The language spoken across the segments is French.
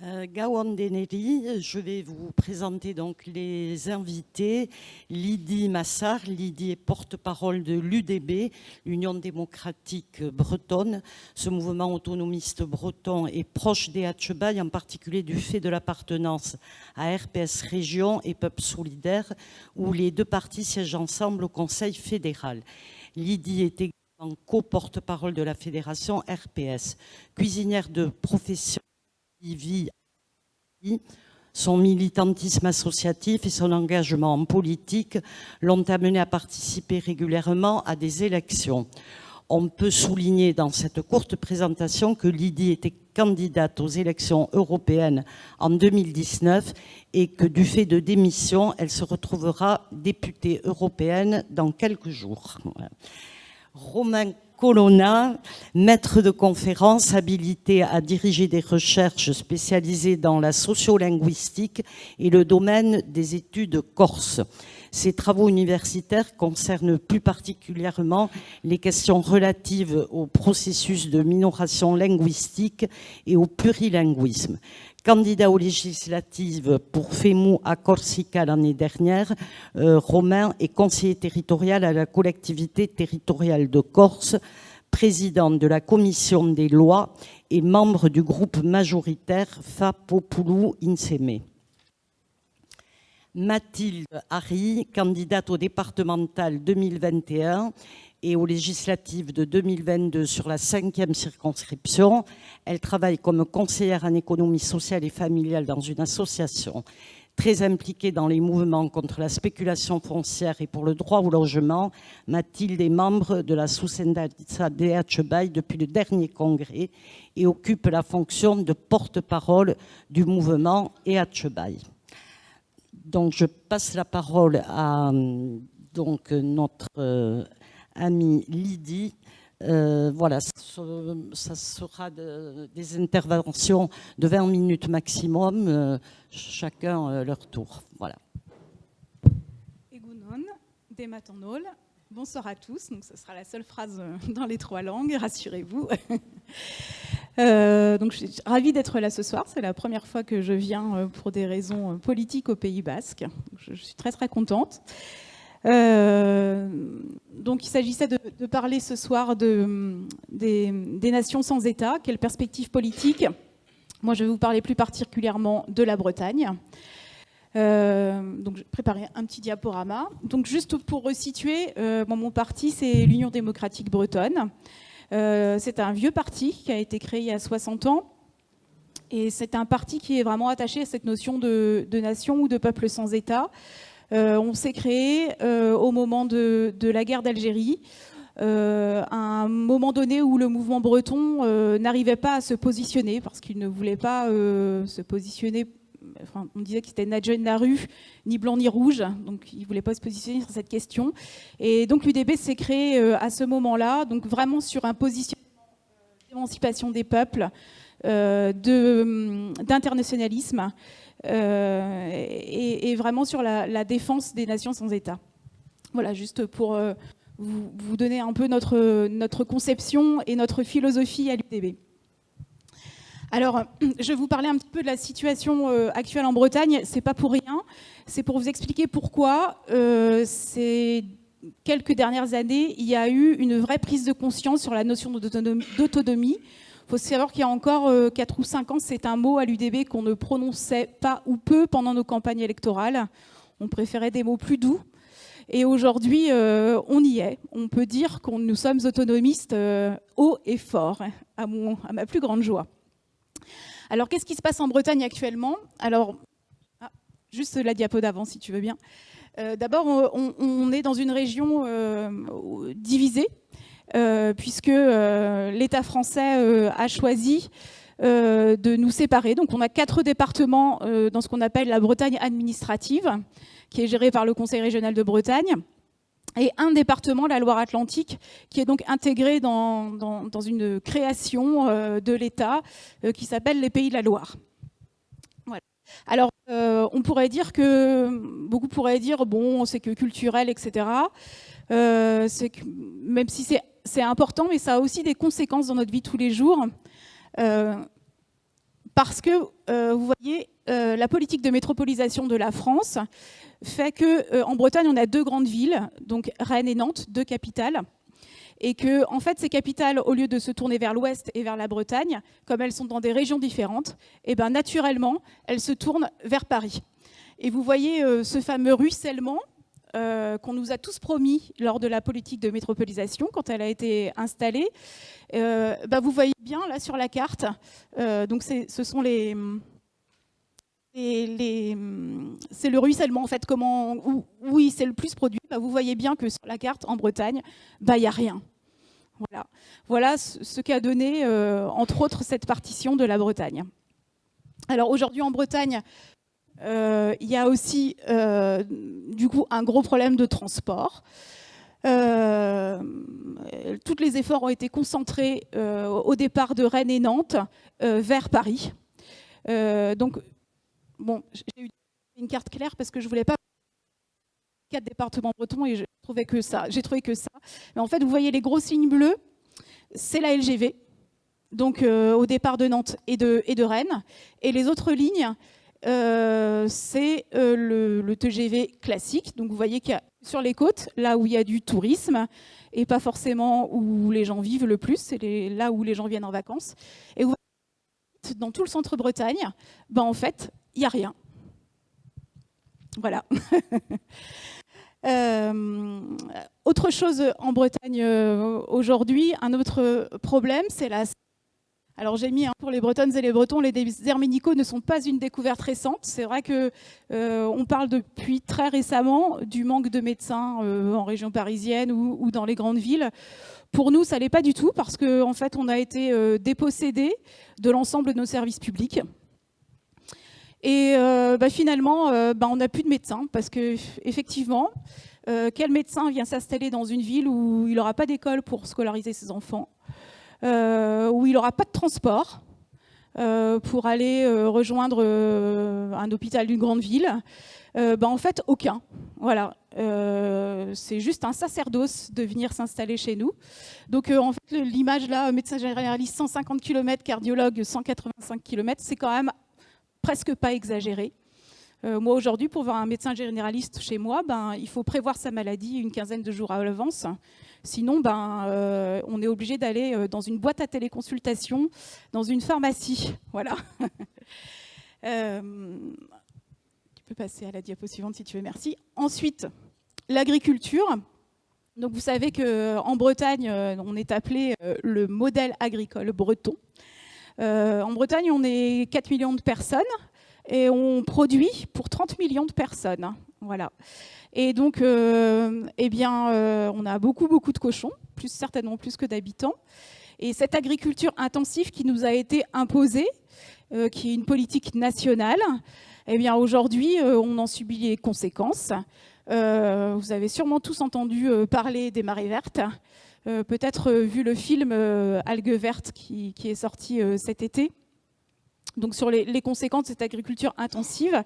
Gawan Deneri, je vais vous présenter donc les invités. Lydie Massard. Lydie est porte-parole de l'UDB, l'Union démocratique bretonne. Ce mouvement autonomiste breton est proche des Hatchebaï, en particulier du fait de l'appartenance à RPS Région et Peuple Solidaire, où les deux partis siègent ensemble au Conseil fédéral. Lydie est également co-porte-parole de la fédération RPS. Cuisinière de profession, son militantisme associatif et son engagement en politique l'ont amené à participer régulièrement à des élections. On peut souligner dans cette courte présentation que Lydie était candidate aux élections européennes en 2019 et que du fait de démission, elle se retrouvera députée européenne dans quelques jours. Romain Colonna, maître de conférences, habilité à diriger des recherches spécialisées dans la sociolinguistique et le domaine des études corses. Ses travaux universitaires concernent plus particulièrement les questions relatives au processus de minoration linguistique et au plurilinguisme. Candidat aux législatives pour FEMU à Corsica l'année dernière, Romain est conseiller territorial à la collectivité territoriale de Corse, président de la commission des lois et membre du groupe majoritaire Fa-Populu Inseme. Mathilde Harry, candidate au départemental 2021 et aux législatives de 2022 sur la 5e circonscription. Elle travaille comme conseillère en économie sociale et familiale dans une association. Très impliquée dans les mouvements contre la spéculation foncière et pour le droit au logement, Mathilde est membre de la Susendaza de Hatchebaï depuis le dernier congrès et occupe la fonction de porte-parole du mouvement Hatchebaï. Donc, je passe la parole à notre amie Lydie. Voilà, ça sera des interventions de 20 minutes maximum, chacun leur tour. Voilà. Egunon, Dematanol. Bonsoir à tous. Donc, ce sera la seule phrase dans les 3 langues, rassurez-vous. Donc, je suis ravie d'être là ce soir. C'est la première fois que je viens pour des raisons politiques au Pays Basque. Je suis très très contente. Donc, il s'agissait de parler ce soir des nations sans État. Quelle perspective politique? Moi, je vais vous parler plus particulièrement de la Bretagne. Donc, j'ai préparé un petit diaporama. Donc, juste pour resituer, mon parti, c'est l'Union démocratique bretonne. C'est un vieux parti qui a été créé il y a 60 ans. Et c'est un parti qui est vraiment attaché à cette notion de nation ou de peuple sans État. On s'est créé au moment de la guerre d'Algérie, à un moment donné où le mouvement breton n'arrivait pas à se positionner parce qu'il ne voulait pas se positionner. Enfin, on disait que c'était Nadja Naru, ni blanc ni rouge, donc il ne voulait pas se positionner sur cette question. Et donc l'UDB s'est créé à ce moment-là, donc vraiment sur un positionnement d'émancipation des peuples, d'internationalisme, et vraiment sur la défense des nations sans État. Voilà, juste pour vous donner un peu notre conception et notre philosophie à l'UDB. Alors, je vais vous parler un petit peu de la situation actuelle en Bretagne. C'est pas pour rien. C'est pour vous expliquer pourquoi ces quelques dernières années, il y a eu une vraie prise de conscience sur la notion d'autonomie. Il faut savoir qu'il y a encore 4 ou 5 ans, c'est un mot à l'UDB qu'on ne prononçait pas ou peu pendant nos campagnes électorales. On préférait des mots plus doux. Et aujourd'hui, on y est. On peut dire que nous sommes autonomistes haut et fort, à ma plus grande joie. Alors, qu'est-ce qui se passe en Bretagne actuellement? Alors, juste la diapo d'avant, si tu veux bien. D'abord, on est dans une région divisée, puisque l'État français a choisi de nous séparer. Donc, on a 4 départements dans ce qu'on appelle la Bretagne administrative, qui est gérée par le Conseil régional de Bretagne, et un département, la Loire-Atlantique, qui est donc intégré dans une création de l'État qui s'appelle les Pays de la Loire. Voilà. Alors, on pourrait dire beaucoup pourraient dire, bon, c'est que culturel, etc. Même si c'est important, mais ça a aussi des conséquences dans notre vie tous les jours. parce que, vous voyez, la politique de métropolisation de la France fait qu'en Bretagne, on a 2 grandes villes, donc Rennes et Nantes, 2 capitales, et que, en fait, ces capitales, au lieu de se tourner vers l'ouest et vers la Bretagne, comme elles sont dans des régions différentes, et ben, naturellement, elles se tournent vers Paris. Et vous voyez ce fameux ruissellement qu'on nous a tous promis lors de la politique de métropolisation, quand elle a été installée. Vous voyez bien, là, sur la carte, donc ce sont c'est le ruissellement, en fait, où il s'est le plus produit. Vous voyez bien que sur la carte, en Bretagne, il n'y a rien. Voilà ce qu'a donné, entre autres, cette partition de la Bretagne. Alors aujourd'hui, en Bretagne, il y a aussi, du coup, un gros problème de transport. Tous les efforts ont été concentrés au départ de Rennes et Nantes vers Paris. Donc, bon, j'ai eu une carte claire parce que je ne voulais pas 4 départements bretons et j'ai trouvé que ça. Mais en fait, vous voyez les grosses lignes bleues, c'est la LGV, donc au départ de Nantes et de Rennes. Et les autres lignes, c'est le TGV classique. Donc vous voyez qu'il y a sur les côtes, là où il y a du tourisme, et pas forcément où les gens vivent le plus, c'est là où les gens viennent en vacances. Et vous voyez, dans tout le centre Bretagne, en fait, il n'y a rien. Voilà. Autre chose en Bretagne aujourd'hui, un autre problème, c'est la... Alors j'ai mis pour les Bretonnes et les Bretons, les déserts médicaux ne sont pas une découverte récente. C'est vrai qu'on parle depuis très récemment du manque de médecins en région parisienne ou dans les grandes villes. Pour nous, ça ne l'est pas du tout parce qu'en fait, on a été dépossédés de l'ensemble de nos services publics. Et finalement, on n'a plus de médecins parce qu'effectivement, quel médecin vient s'installer dans une ville où il n'aura pas d'école pour scolariser ses enfants, où il n'aura pas de transport pour aller rejoindre un hôpital d'une grande ville, en fait, aucun. Voilà. C'est juste un sacerdoce de venir s'installer chez nous. Donc, en fait, l'image là, médecin généraliste 150 km, cardiologue 185 km, c'est quand même presque pas exagéré. Moi, aujourd'hui, pour voir un médecin généraliste chez moi, il faut prévoir sa maladie une quinzaine de jours à l'avance. Sinon, on est obligé d'aller dans une boîte à téléconsultation, dans une pharmacie. Voilà. Tu peux passer à la diapo suivante si tu veux, merci. Ensuite, l'agriculture. Donc, vous savez qu'en Bretagne, on est appelé le modèle agricole breton. En Bretagne, on est 4 millions de personnes et on produit pour 30 millions de personnes. Voilà. Et donc, on a beaucoup de cochons, certainement plus que d'habitants. Et cette agriculture intensive qui nous a été imposée, qui est une politique nationale, aujourd'hui, on en subit les conséquences. Vous avez sûrement tous entendu parler des marées vertes. Peut-être vu le film Algues vertes qui est sorti cet été. Donc sur les conséquences de cette agriculture intensive.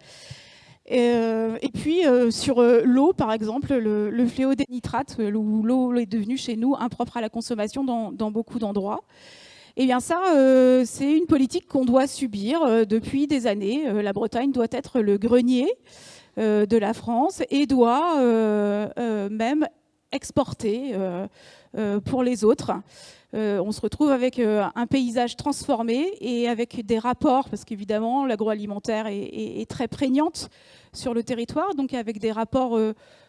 Et puis sur l'eau, par exemple, le fléau des nitrates, où l'eau est devenue chez nous impropre à la consommation dans beaucoup d'endroits. Eh bien ça, c'est une politique qu'on doit subir depuis des années. La Bretagne doit être le grenier de la France et doit même exporter pour les autres. On se retrouve avec un paysage transformé et avec des rapports, parce qu'évidemment l'agroalimentaire est très prégnante sur le territoire, donc avec des rapports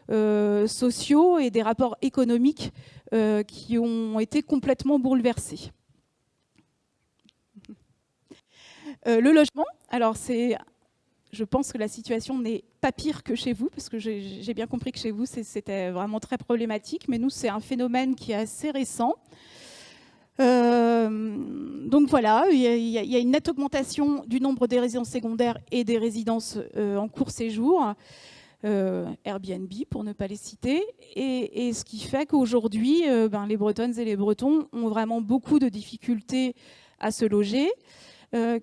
sociaux et des rapports économiques qui ont été complètement bouleversés. Le logement, alors je pense que la situation n'est pas pire que chez vous, parce que j'ai bien compris que chez vous, c'était vraiment très problématique. Mais nous, c'est un phénomène qui est assez récent. Donc voilà, il y a une nette augmentation du nombre des résidences secondaires et des résidences en court séjour. Airbnb, pour ne pas les citer. Et ce qui fait qu'aujourd'hui, les Bretonnes et les Bretons ont vraiment beaucoup de difficultés à se loger.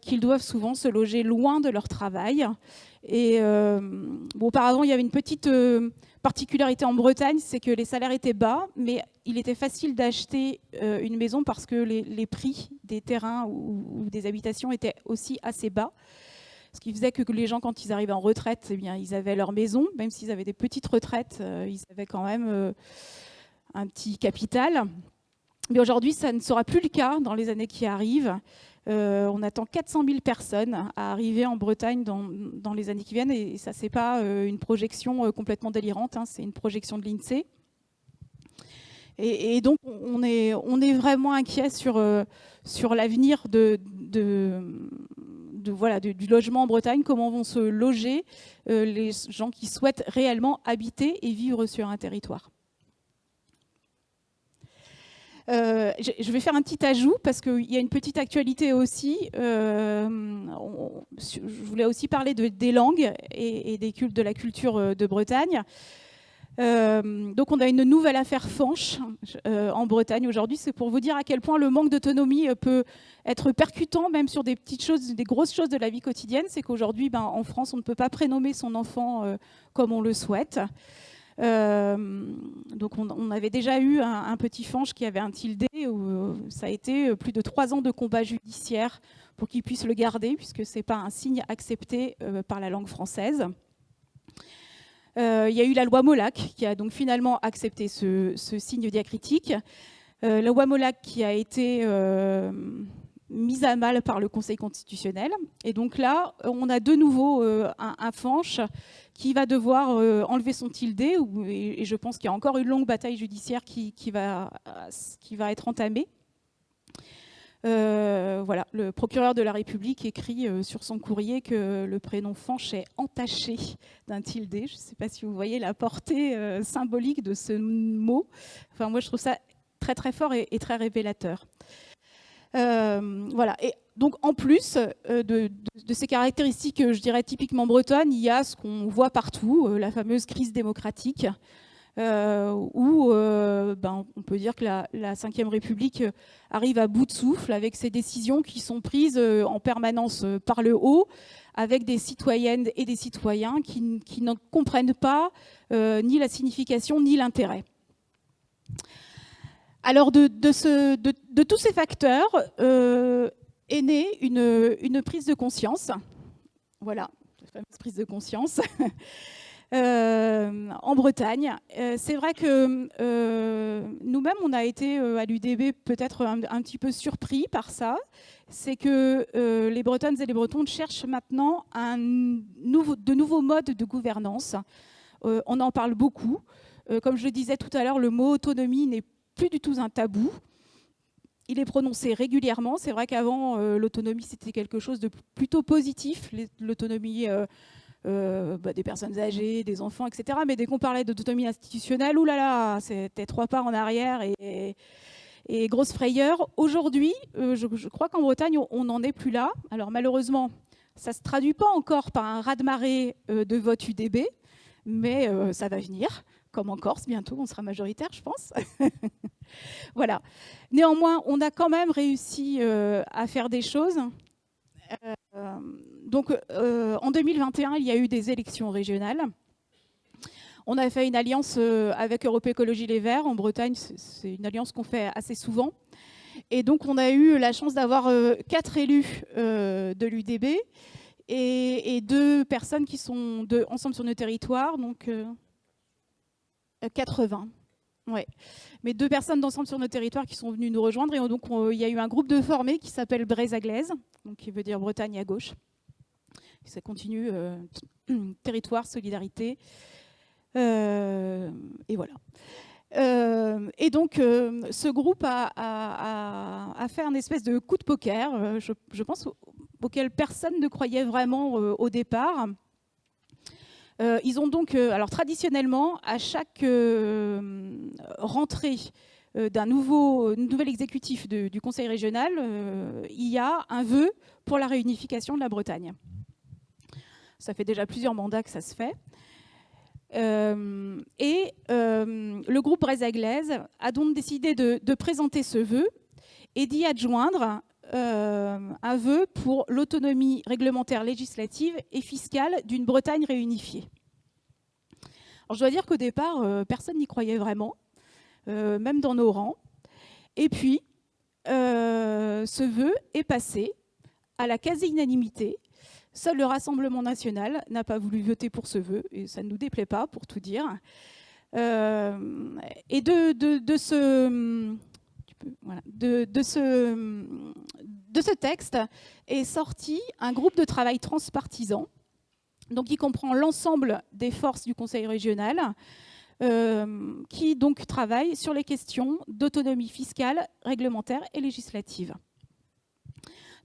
qu'ils doivent souvent se loger loin de leur travail. Et auparavant, il y avait une petite particularité en Bretagne, c'est que les salaires étaient bas, mais il était facile d'acheter une maison parce que les prix des terrains ou des habitations étaient aussi assez bas. Ce qui faisait que les gens, quand ils arrivaient en retraite, eh bien, ils avaient leur maison, même s'ils avaient des petites retraites, ils avaient quand même un petit capital. Mais aujourd'hui, ça ne sera plus le cas dans les années qui arrivent. On attend 400 000 personnes à arriver en Bretagne dans les années qui viennent. Et ça, ce n'est pas une projection complètement délirante, hein, c'est une projection de l'INSEE. Et donc, on est vraiment inquiet sur l'avenir du logement en Bretagne, comment vont se loger les gens qui souhaitent réellement habiter et vivre sur un territoire. Je vais faire un petit ajout parce qu'il y a une petite actualité aussi. Je voulais aussi parler des langues et de la culture de Bretagne. Donc on a une nouvelle affaire Fanche en Bretagne aujourd'hui. C'est pour vous dire à quel point le manque d'autonomie peut être percutant même sur des petites choses, des grosses choses de la vie quotidienne. C'est qu'aujourd'hui, en France, on ne peut pas prénommer son enfant comme on le souhaite. Donc on avait déjà eu un petit Fanche qui avait un tilde où ça a été plus de 3 ans de combat judiciaire pour qu'il puisse le garder puisque c'est pas un signe accepté par la langue française. Il y a eu la loi Molac qui a donc finalement accepté ce signe diacritique. La loi Molac qui a été mise à mal par le Conseil constitutionnel. Et donc là, on a de nouveau un Fanche qui va devoir enlever son tilde. Et je pense qu'il y a encore une longue bataille judiciaire qui va être entamée. Voilà, le procureur de la République écrit sur son courrier que le prénom Fanche est entaché d'un tilde. Je ne sais pas si vous voyez la portée symbolique de ce mot. Enfin, moi, je trouve ça très très fort et très révélateur. Voilà. Et donc, en plus de ces caractéristiques, je dirais typiquement bretonnes, il y a ce qu'on voit partout, la fameuse crise démocratique. Où on peut dire que la Ve République arrive à bout de souffle avec ces décisions qui sont prises en permanence par le haut, avec des citoyennes et des citoyens qui ne comprennent pas ni la signification ni l'intérêt. Alors de tous ces facteurs est née une prise de conscience. Voilà, la fameuse prise de conscience. En Bretagne. C'est vrai que nous-mêmes, on a été à l'UDB peut-être un petit peu surpris par ça. C'est que les Bretonnes et les Bretons cherchent maintenant de nouveaux modes de gouvernance. On en parle beaucoup. Comme je le disais tout à l'heure, le mot autonomie n'est plus du tout un tabou. Il est prononcé régulièrement. C'est vrai qu'avant, l'autonomie, c'était quelque chose de plutôt positif. L'autonomie des personnes âgées, des enfants, etc. Mais dès qu'on parlait d'autonomie institutionnelle, oulala, c'était 3 pas en arrière et grosse frayeur. Aujourd'hui, je crois qu'en Bretagne, on n'en est plus là. Alors malheureusement, ça ne se traduit pas encore par un raz-de-marée de vote UDB, mais ça va venir, comme en Corse, bientôt, on sera majoritaire, je pense. Voilà. Néanmoins, on a quand même réussi à faire des choses. Donc, en 2021, il y a eu des élections régionales. On a fait une alliance avec Europe Écologie Les Verts. En Bretagne, c'est une alliance qu'on fait assez souvent. Et donc, on a eu la chance d'avoir 4 élus de l'UDB et 2 personnes qui sont ensemble sur nos territoires, donc 80. Ouais. Mais 2 personnes d'ensemble sur nos territoires qui sont venues nous rejoindre. Et donc, il y a eu un groupe de formés qui s'appelle Brézaglaise, donc qui veut dire Bretagne à gauche. Et ça continue, territoire, solidarité. Et voilà. Et donc, ce groupe a fait un espèce de coup de poker, je pense, auquel personne ne croyait vraiment au départ. Ils ont donc, alors traditionnellement, à chaque rentrée d'un nouvel exécutif du Conseil régional, il y a un vœu pour la réunification de la Bretagne. Ça fait déjà plusieurs mandats que ça se fait. Le groupe Brézaglaise a donc décidé de présenter ce vœu et d'y adjoindre un vœu pour l'autonomie réglementaire, législative et fiscale d'une Bretagne réunifiée. Alors, je dois dire qu'au départ, personne n'y croyait vraiment, même dans nos rangs. Et puis, ce vœu est passé à la quasi-unanimité. Seul le Rassemblement national n'a pas voulu voter pour ce vœu, et ça ne nous déplaît pas, pour tout dire. Et de ce texte est sorti un groupe de travail transpartisan, donc qui comprend l'ensemble des forces du Conseil régional, qui donc travaille sur les questions d'autonomie fiscale, réglementaire et législative.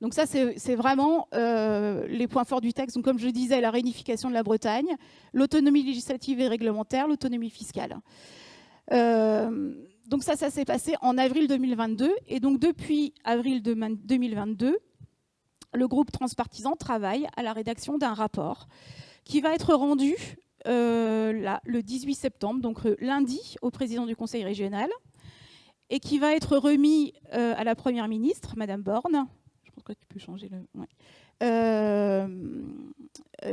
Donc ça, c'est vraiment les points forts du texte. Donc, comme je disais, la réunification de la Bretagne, l'autonomie législative et réglementaire, l'autonomie fiscale. Donc ça s'est passé en avril 2022. Et donc depuis avril 2022, le groupe transpartisan travaille à la rédaction d'un rapport qui va être rendu le 18 septembre, donc lundi, au président du Conseil régional, et qui va être remis à la Première ministre, Madame Borne. Je pense que tu peux changer le... Ouais.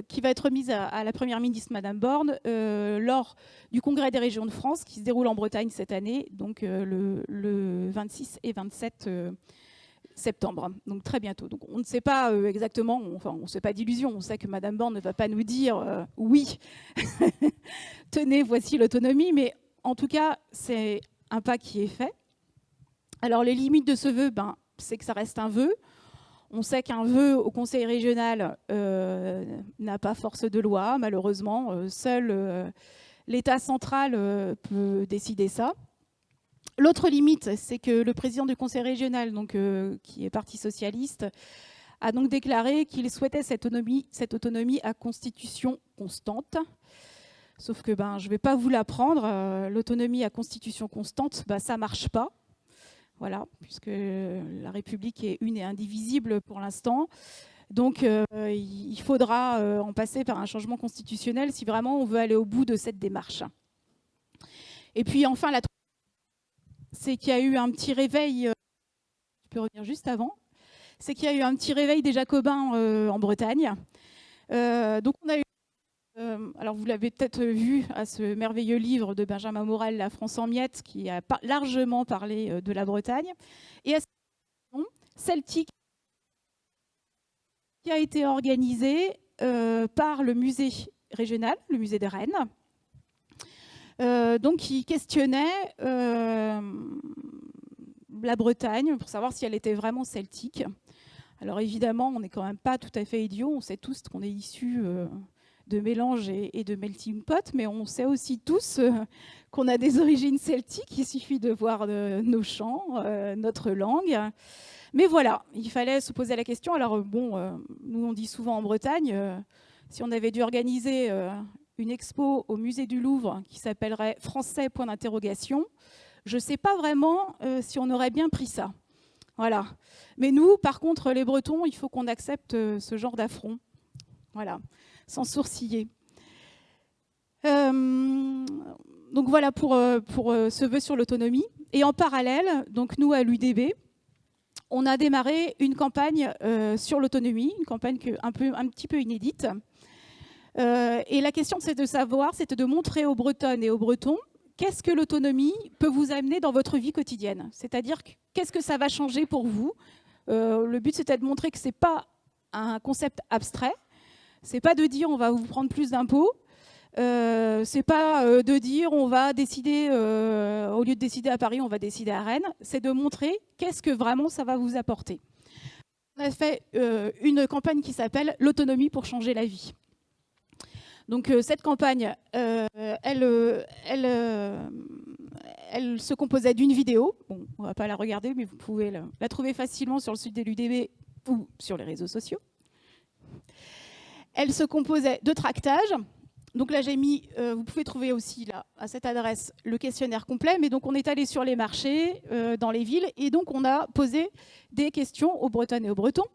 Qui va être remise à la Première ministre, Madame Borne, lors du Congrès des régions de France, qui se déroule en Bretagne cette année, donc le 26 et 27 septembre, donc très bientôt. Donc on ne sait pas exactement, enfin on ne sait pas d'illusion, on sait que Madame Borne ne va pas nous dire oui, tenez, voici l'autonomie, mais en tout cas, c'est un pas qui est fait. Alors les limites de ce vœu, c'est que ça reste un vœu. On sait qu'un vœu au Conseil régional n'a pas force de loi, malheureusement. Seul l'État central peut décider ça. L'autre limite, c'est que le président du Conseil régional, donc, qui est Parti socialiste, a donc déclaré qu'il souhaitait cette autonomie à constitution constante. Sauf que je ne vais pas vous l'apprendre, l'autonomie à constitution constante, ça ne marche pas. Voilà, puisque la République est une et indivisible pour l'instant. Donc il faudra en passer par un changement constitutionnel si vraiment on veut aller au bout de cette démarche. Et puis enfin, c'est qu'il y a eu un petit réveil, je peux revenir juste avant, c'est qu'il y a eu un petit réveil des Jacobins en Bretagne. Donc on a eu, alors vous l'avez peut-être vu à ce merveilleux livre de Benjamin Morel, La France en miettes, qui a largement parlé de la Bretagne, et à cette celtique qui a été organisée par le musée régional, le musée de Rennes, donc qui questionnait la Bretagne pour savoir si elle était vraiment celtique. Alors évidemment, on n'est quand même pas tout à fait idiot, on sait tous qu'on est issus de mélange et de melting pot, mais on sait aussi tous qu'on a des origines celtiques, il suffit de voir nos chants, notre langue. Mais voilà, il fallait se poser la question. Alors nous on dit souvent en Bretagne, si on avait dû organiser une expo au musée du Louvre qui s'appellerait Français, point d'interrogation, je ne sais pas vraiment si on aurait bien pris ça. Voilà. Mais nous, par contre, les Bretons, il faut qu'on accepte ce genre d'affront. Voilà, sans sourciller. Donc voilà pour ce vœu sur l'autonomie. Et en parallèle, donc nous à l'UDB, on a démarré une campagne sur l'autonomie, une campagne un petit peu inédite. Et la question, c'est de savoir, c'était de montrer aux Bretonnes et aux Bretons qu'est-ce que l'autonomie peut vous amener dans votre vie quotidienne. C'est-à-dire, qu'est-ce que ça va changer pour vous. Le but, c'était de montrer que ce n'est pas un concept abstrait. Ce n'est pas de dire on va vous prendre plus d'impôts. C'est pas de dire on va décider, au lieu de décider à Paris, on va décider à Rennes. C'est de montrer qu'est-ce que vraiment ça va vous apporter. On a fait une campagne qui s'appelle l'autonomie pour changer la vie. Donc cette campagne, elle se composait d'une vidéo. Bon, on ne va pas la regarder, mais vous pouvez la trouver facilement sur le site de l'UDB ou sur les réseaux sociaux. Elle se composait de tractages. Donc là, j'ai mis, vous pouvez trouver aussi là, à cette adresse, le questionnaire complet. Mais donc, on est allé sur les marchés, dans les villes, et donc on a posé des questions aux Bretonnes et aux Bretons.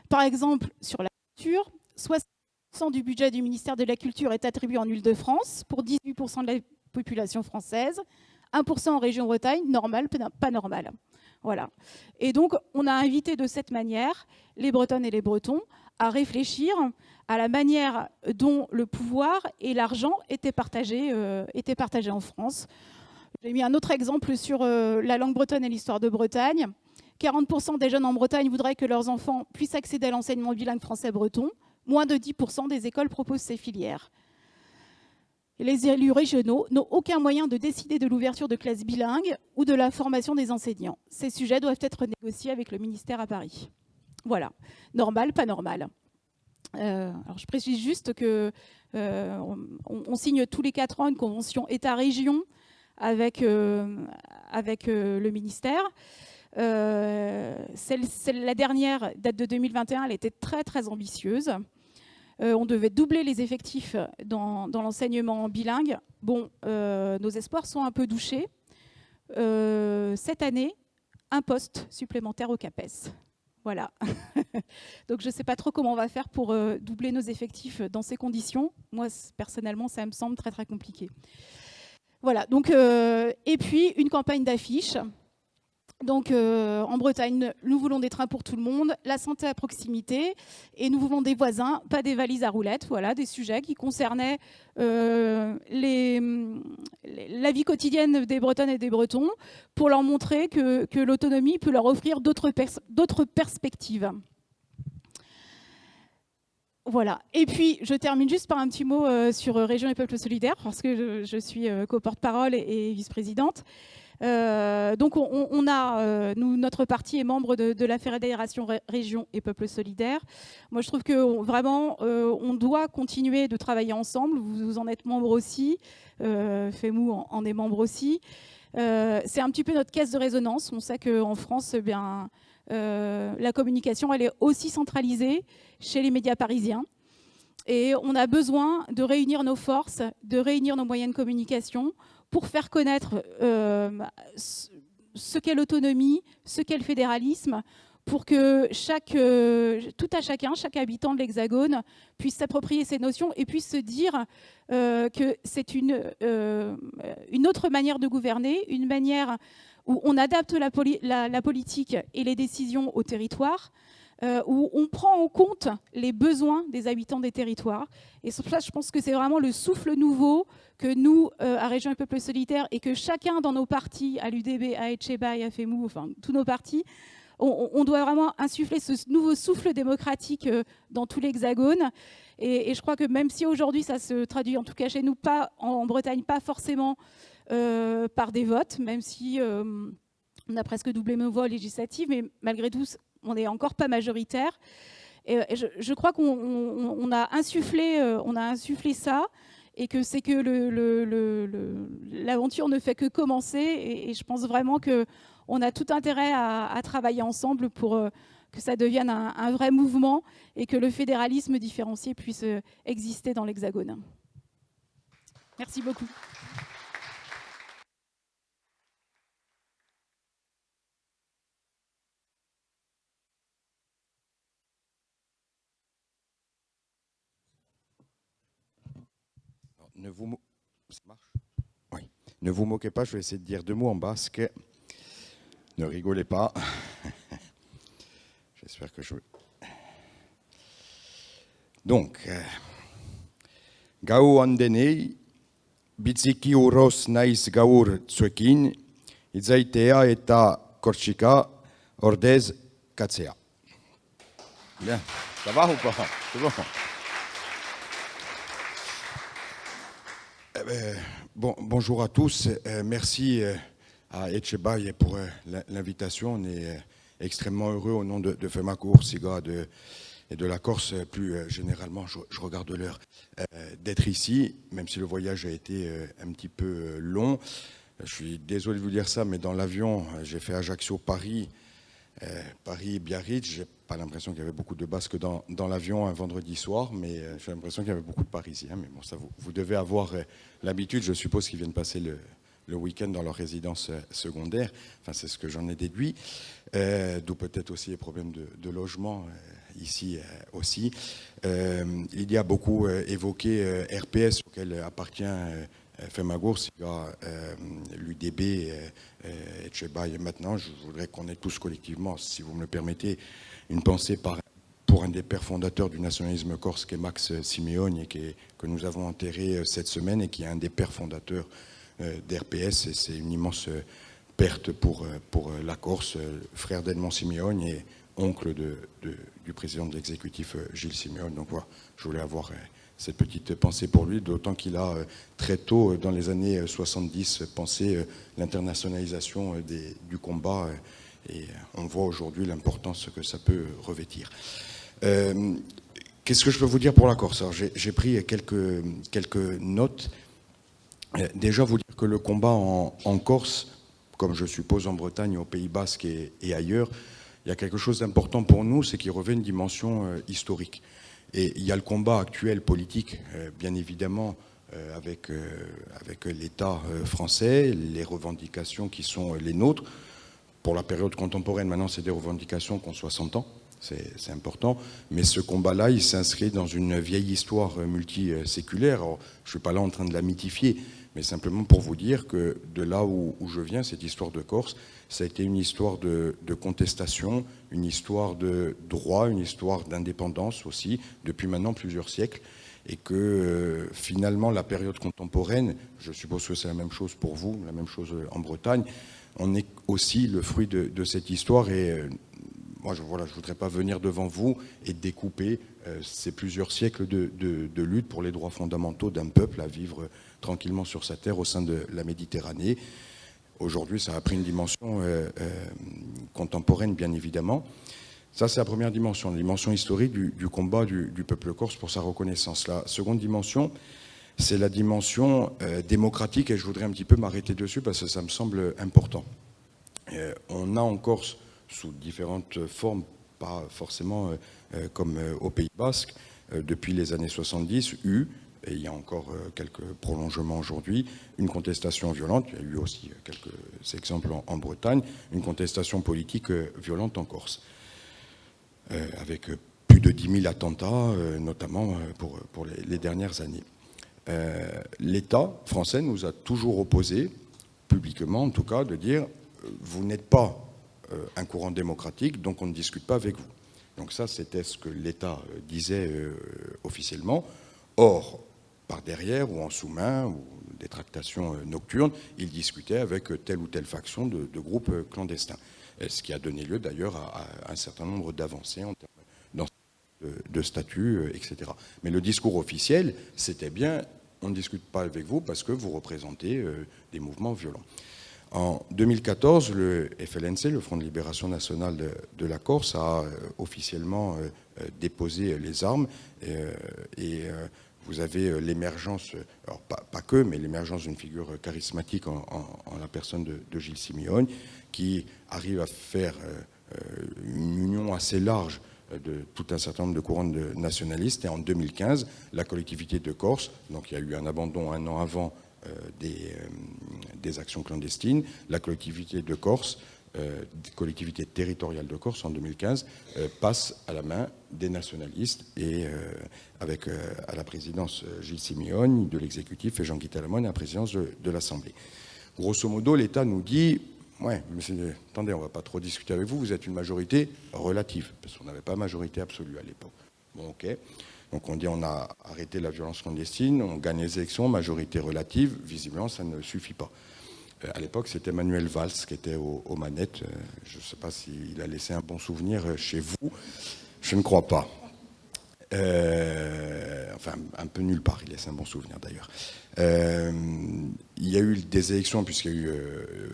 Par exemple, sur la culture, 60% du budget du ministère de la Culture est attribué en Île-de-France pour 18% de la population française, 1% en région Bretagne, normal, pas normal. Voilà. Et donc, on a invité de cette manière les Bretonnes et les Bretons à réfléchir à la manière dont le pouvoir et l'argent étaient partagés en France. J'ai mis un autre exemple sur la langue bretonne et l'histoire de Bretagne. 40% des jeunes en Bretagne voudraient que leurs enfants puissent accéder à l'enseignement bilingue français-breton. Moins de 10% des écoles proposent ces filières. Et les élus régionaux n'ont aucun moyen de décider de l'ouverture de classes bilingues ou de la formation des enseignants. Ces sujets doivent être négociés avec le ministère à Paris. Voilà. Normal, pas normal. Alors je précise juste qu'on signe tous les 4 ans une convention État-région avec le ministère. La dernière date de 2021, elle était très très ambitieuse. On devait doubler les effectifs dans l'enseignement bilingue. Bon, nos espoirs sont un peu douchés. Cette année, un poste supplémentaire au CAPES. Voilà. Donc je ne sais pas trop comment on va faire pour doubler nos effectifs dans ces conditions. Moi, personnellement, ça me semble très très compliqué. Voilà. Donc, et puis, une campagne d'affiches. Donc, en Bretagne, nous voulons des trains pour tout le monde, la santé à proximité, et nous voulons des voisins, pas des valises à roulettes. Voilà, des sujets qui concernaient la vie quotidienne des Bretonnes et des Bretons, pour leur montrer que l'autonomie peut leur offrir d'autres perspectives. Voilà. Et puis, je termine juste par un petit mot sur Région et Peuples Solidaires, parce que je suis co-porte-parole et vice-présidente. Donc notre parti est membre de la Fédération Région et Peuples Solidaires. Moi, je trouve que vraiment, on doit continuer de travailler ensemble. Vous en êtes membre aussi. FEMU en est membre aussi. C'est un petit peu notre caisse de résonance. On sait qu'en France, la communication, elle est aussi centralisée chez les médias parisiens. Et on a besoin de réunir nos forces, de réunir nos moyens de communication pour faire connaître ce qu'est l'autonomie, ce qu'est le fédéralisme, pour que tout à chacun, chaque habitant de l'Hexagone puisse s'approprier ces notions et puisse se dire que c'est une autre manière de gouverner, une manière où on adapte la politique et les décisions au territoire, où on prend en compte les besoins des habitants des territoires. Et sur ça, je pense que c'est vraiment le souffle nouveau que nous, à Région et Peuples Solidaires, et que chacun dans nos partis, à l'UDB, à Etcheba et à FEMU, enfin tous nos partis, on doit vraiment insuffler ce nouveau souffle démocratique dans tout l'Hexagone. Et je crois que même si aujourd'hui ça se traduit, en tout cas chez nous, pas en Bretagne, pas forcément par des votes, même si on a presque doublé nos voix législatives, mais malgré tout, on n'est encore pas majoritaire. Et je crois qu'on a insufflé ça, et que c'est que l'aventure ne fait que commencer. Et je pense vraiment qu'on a tout intérêt à travailler ensemble pour que ça devienne un vrai mouvement et que le fédéralisme différencié puisse exister dans l'Hexagone. Merci beaucoup. Ça marche ? Oui. Ne vous moquez pas, je vais essayer de dire 2 mots en basque. Ne rigolez pas. J'espère que je... Donc, gau andenei, bitziki uros naiz gaur tsuekin, itzaitea eta Korchika ordez katzea. Bien, ça va ou pas? C'est bon. Bonjour à tous. Merci à Etcheba pour l'invitation. On est extrêmement heureux au nom de FEMACOUR, SIGA et de la Corse plus généralement. Je regarde l'heure d'être ici, même si le voyage a été un petit peu long. Je suis désolé de vous dire ça, mais dans l'avion, j'ai fait Ajaccio-Paris, Paris-Biarritz. J'ai pas l'impression qu'il y avait beaucoup de Basques dans l'avion un vendredi soir, mais j'ai l'impression qu'il y avait beaucoup de Parisiens. Mais bon, ça, vous devez avoir l'habitude, je suppose, qu'ils viennent passer le week-end dans leur résidence secondaire. Enfin, c'est ce que j'en ai déduit. D'où peut-être aussi les problèmes de logement ici aussi. Il y a beaucoup évoqué RPS, auquel appartient Femagour, l'UDB, Etchebaye. Maintenant, je voudrais qu'on ait tous collectivement, si vous me le permettez, une pensée pour un des pères fondateurs du nationalisme corse, qui est Max Simeone, et que nous avons enterré cette semaine, et qui est un des pères fondateurs d'RPS. Et c'est une immense perte pour la Corse, frère d'Edmond Simeone et oncle du président de l'exécutif Gilles Simeone. Donc voilà, je voulais avoir cette petite pensée pour lui, d'autant qu'il a très tôt, dans les années 70, pensé l'internationalisation du combat, et on voit aujourd'hui l'importance que ça peut revêtir. Qu'est-ce que je peux vous dire pour la Corse? Alors, j'ai pris quelques notes. Déjà, vous dire que le combat en Corse, comme je suppose en Bretagne, au Pays Basque et ailleurs, il y a quelque chose d'important pour nous, c'est qu'il revêt une dimension historique. Et il y a le combat actuel politique, bien évidemment, avec l'État français, les revendications qui sont les nôtres. Pour la période contemporaine, maintenant, c'est des revendications qui ont 60 ans, c'est important. Mais ce combat-là, il s'inscrit dans une vieille histoire multiséculaire. Alors, je ne suis pas là en train de la mythifier, mais simplement pour vous dire que de là où je viens, cette histoire de Corse, ça a été une histoire de contestation, une histoire de droit, une histoire d'indépendance aussi, depuis maintenant plusieurs siècles, et que finalement la période contemporaine, je suppose que c'est la même chose pour vous, la même chose en Bretagne, on est aussi le fruit de cette histoire. Et moi, je ne voudrais pas venir devant vous et découper ces plusieurs siècles de lutte pour les droits fondamentaux d'un peuple à vivre tranquillement sur sa terre au sein de la Méditerranée. Aujourd'hui, ça a pris une dimension contemporaine, bien évidemment. Ça, c'est la première dimension, la dimension historique du combat du peuple corse pour sa reconnaissance. La seconde dimension, c'est la dimension démocratique, et je voudrais un petit peu m'arrêter dessus parce que ça me semble important. On a en Corse, sous différentes formes, pas forcément comme au Pays Basque, depuis les années 70, et il y a encore quelques prolongements aujourd'hui, une contestation violente. Il y a eu aussi quelques exemples en Bretagne, une contestation politique violente en Corse, avec plus de 10 000 attentats, notamment pour les dernières années. L'État français nous a toujours opposé, publiquement en tout cas, de dire « vous n'êtes pas un courant démocratique, donc on ne discute pas avec vous ». Donc ça, c'était ce que l'État disait officiellement. Or, par derrière ou en sous-main, ou des tractations nocturnes, il discutait avec telle ou telle faction de groupes clandestins. Ce qui a donné lieu d'ailleurs à un certain nombre d'avancées en termes de statut, etc. Mais le discours officiel, c'était bien, on ne discute pas avec vous parce que vous représentez des mouvements violents. En 2014, le FLNC, le Front de Libération Nationale de la Corse, a officiellement déposé les armes, et vous avez l'émergence, alors pas que, mais l'émergence d'une figure charismatique en la personne de Gilles Simeone, qui arrive à faire une union assez large de tout un certain nombre de courants nationalistes. Et en 2015, la collectivité de Corse, donc il y a eu un abandon un an avant des actions clandestines, la collectivité de Corse, collectivité territoriale de Corse en 2015, passe à la main des nationalistes, et avec à la présidence Gilles Simeone de l'exécutif et Jean-Guy Talamone à la présidence de l'Assemblée. Grosso modo, l'État nous dit « ouais, mais attendez, on ne va pas trop discuter avec vous, vous êtes une majorité relative », parce qu'on n'avait pas majorité absolue à l'époque. Bon, ok. Donc on dit on a arrêté la violence clandestine, on gagne les élections, majorité relative, visiblement ça ne suffit pas. À l'époque, c'était Manuel Valls qui était aux manettes. Je ne sais pas s'il a laissé un bon souvenir chez vous. Je ne crois pas. Enfin, un peu nulle part, il laisse un bon souvenir d'ailleurs. Il y a eu des élections, puisqu'il y a eu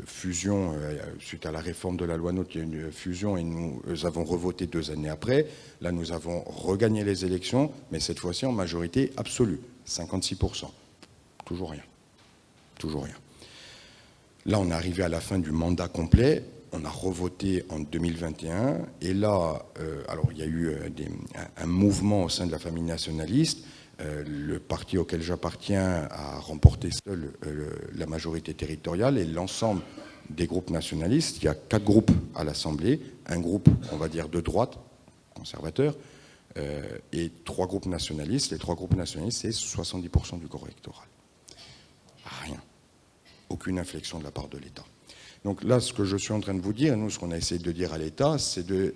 fusion, suite à la réforme de la loi NOTRe, il y a eu une fusion et nous avons revoté 2 années après. Là, nous avons regagné les élections, mais cette fois-ci en majorité absolue, 56%. Toujours rien. Toujours rien. Là, on est arrivé à la fin du mandat complet. On a revoté en 2021. Et là, alors il y a eu un mouvement au sein de la famille nationaliste. Le parti auquel j'appartiens a remporté seul la majorité territoriale, et l'ensemble des groupes nationalistes. Il y a 4 groupes à l'Assemblée. Un groupe, on va dire, de droite, conservateur, et 3 groupes nationalistes. Les 3 groupes nationalistes, c'est 70% du corps électoral. aucune inflexion de la part de l'État. Donc là, ce que je suis en train de vous dire, nous, ce qu'on a essayé de dire à l'État, c'est de